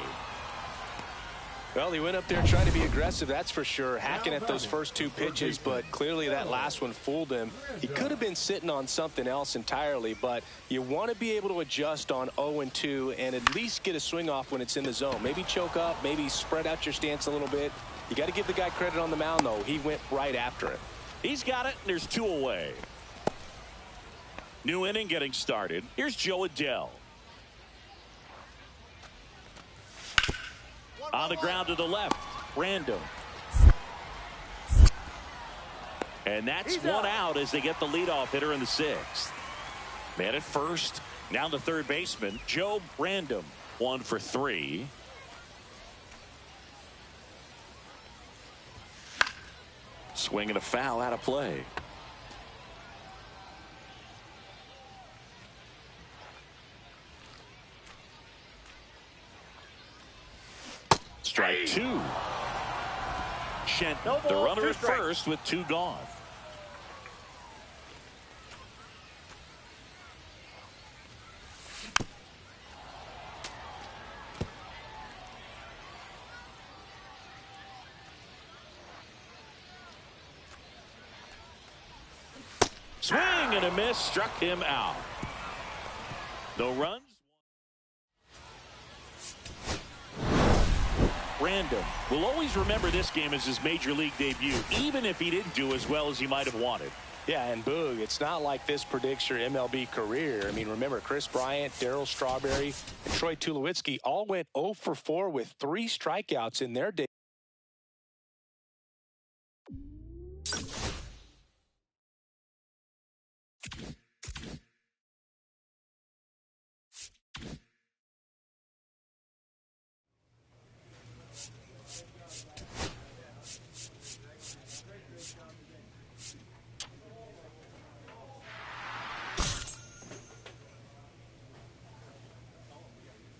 Well, he went up there trying to be aggressive, that's for sure, hacking at those first 2 pitches, but clearly that last one fooled him. He could have been sitting on something else entirely, but you want to be able to adjust on 0-2 and at least get a swing off when it's in the zone. Maybe choke up, maybe spread out your stance a little bit. You got to give the guy credit on the mound, though. He went right after it. He's got it, and there's 2 away. New inning getting started. Here's Joe Adell. On the ground to the left, Random. And that's 1 out as they get the leadoff hitter in the 6th. Man at first, now the third baseman, Joe Random. 1 for 3. Swing and a foul out of play. Strike 2. Shenton, the runner at first with 2 gone. Swing and a miss, struck him out. No runs. Random will always remember this game as his major league debut, even if he didn't do as well as he might have wanted. Yeah, and Boog, it's not like this predicts your MLB career. I mean, remember, Chris Bryant, Darryl Strawberry, and Troy Tulowitzki all went 0 for 4 with 3 strikeouts in their day.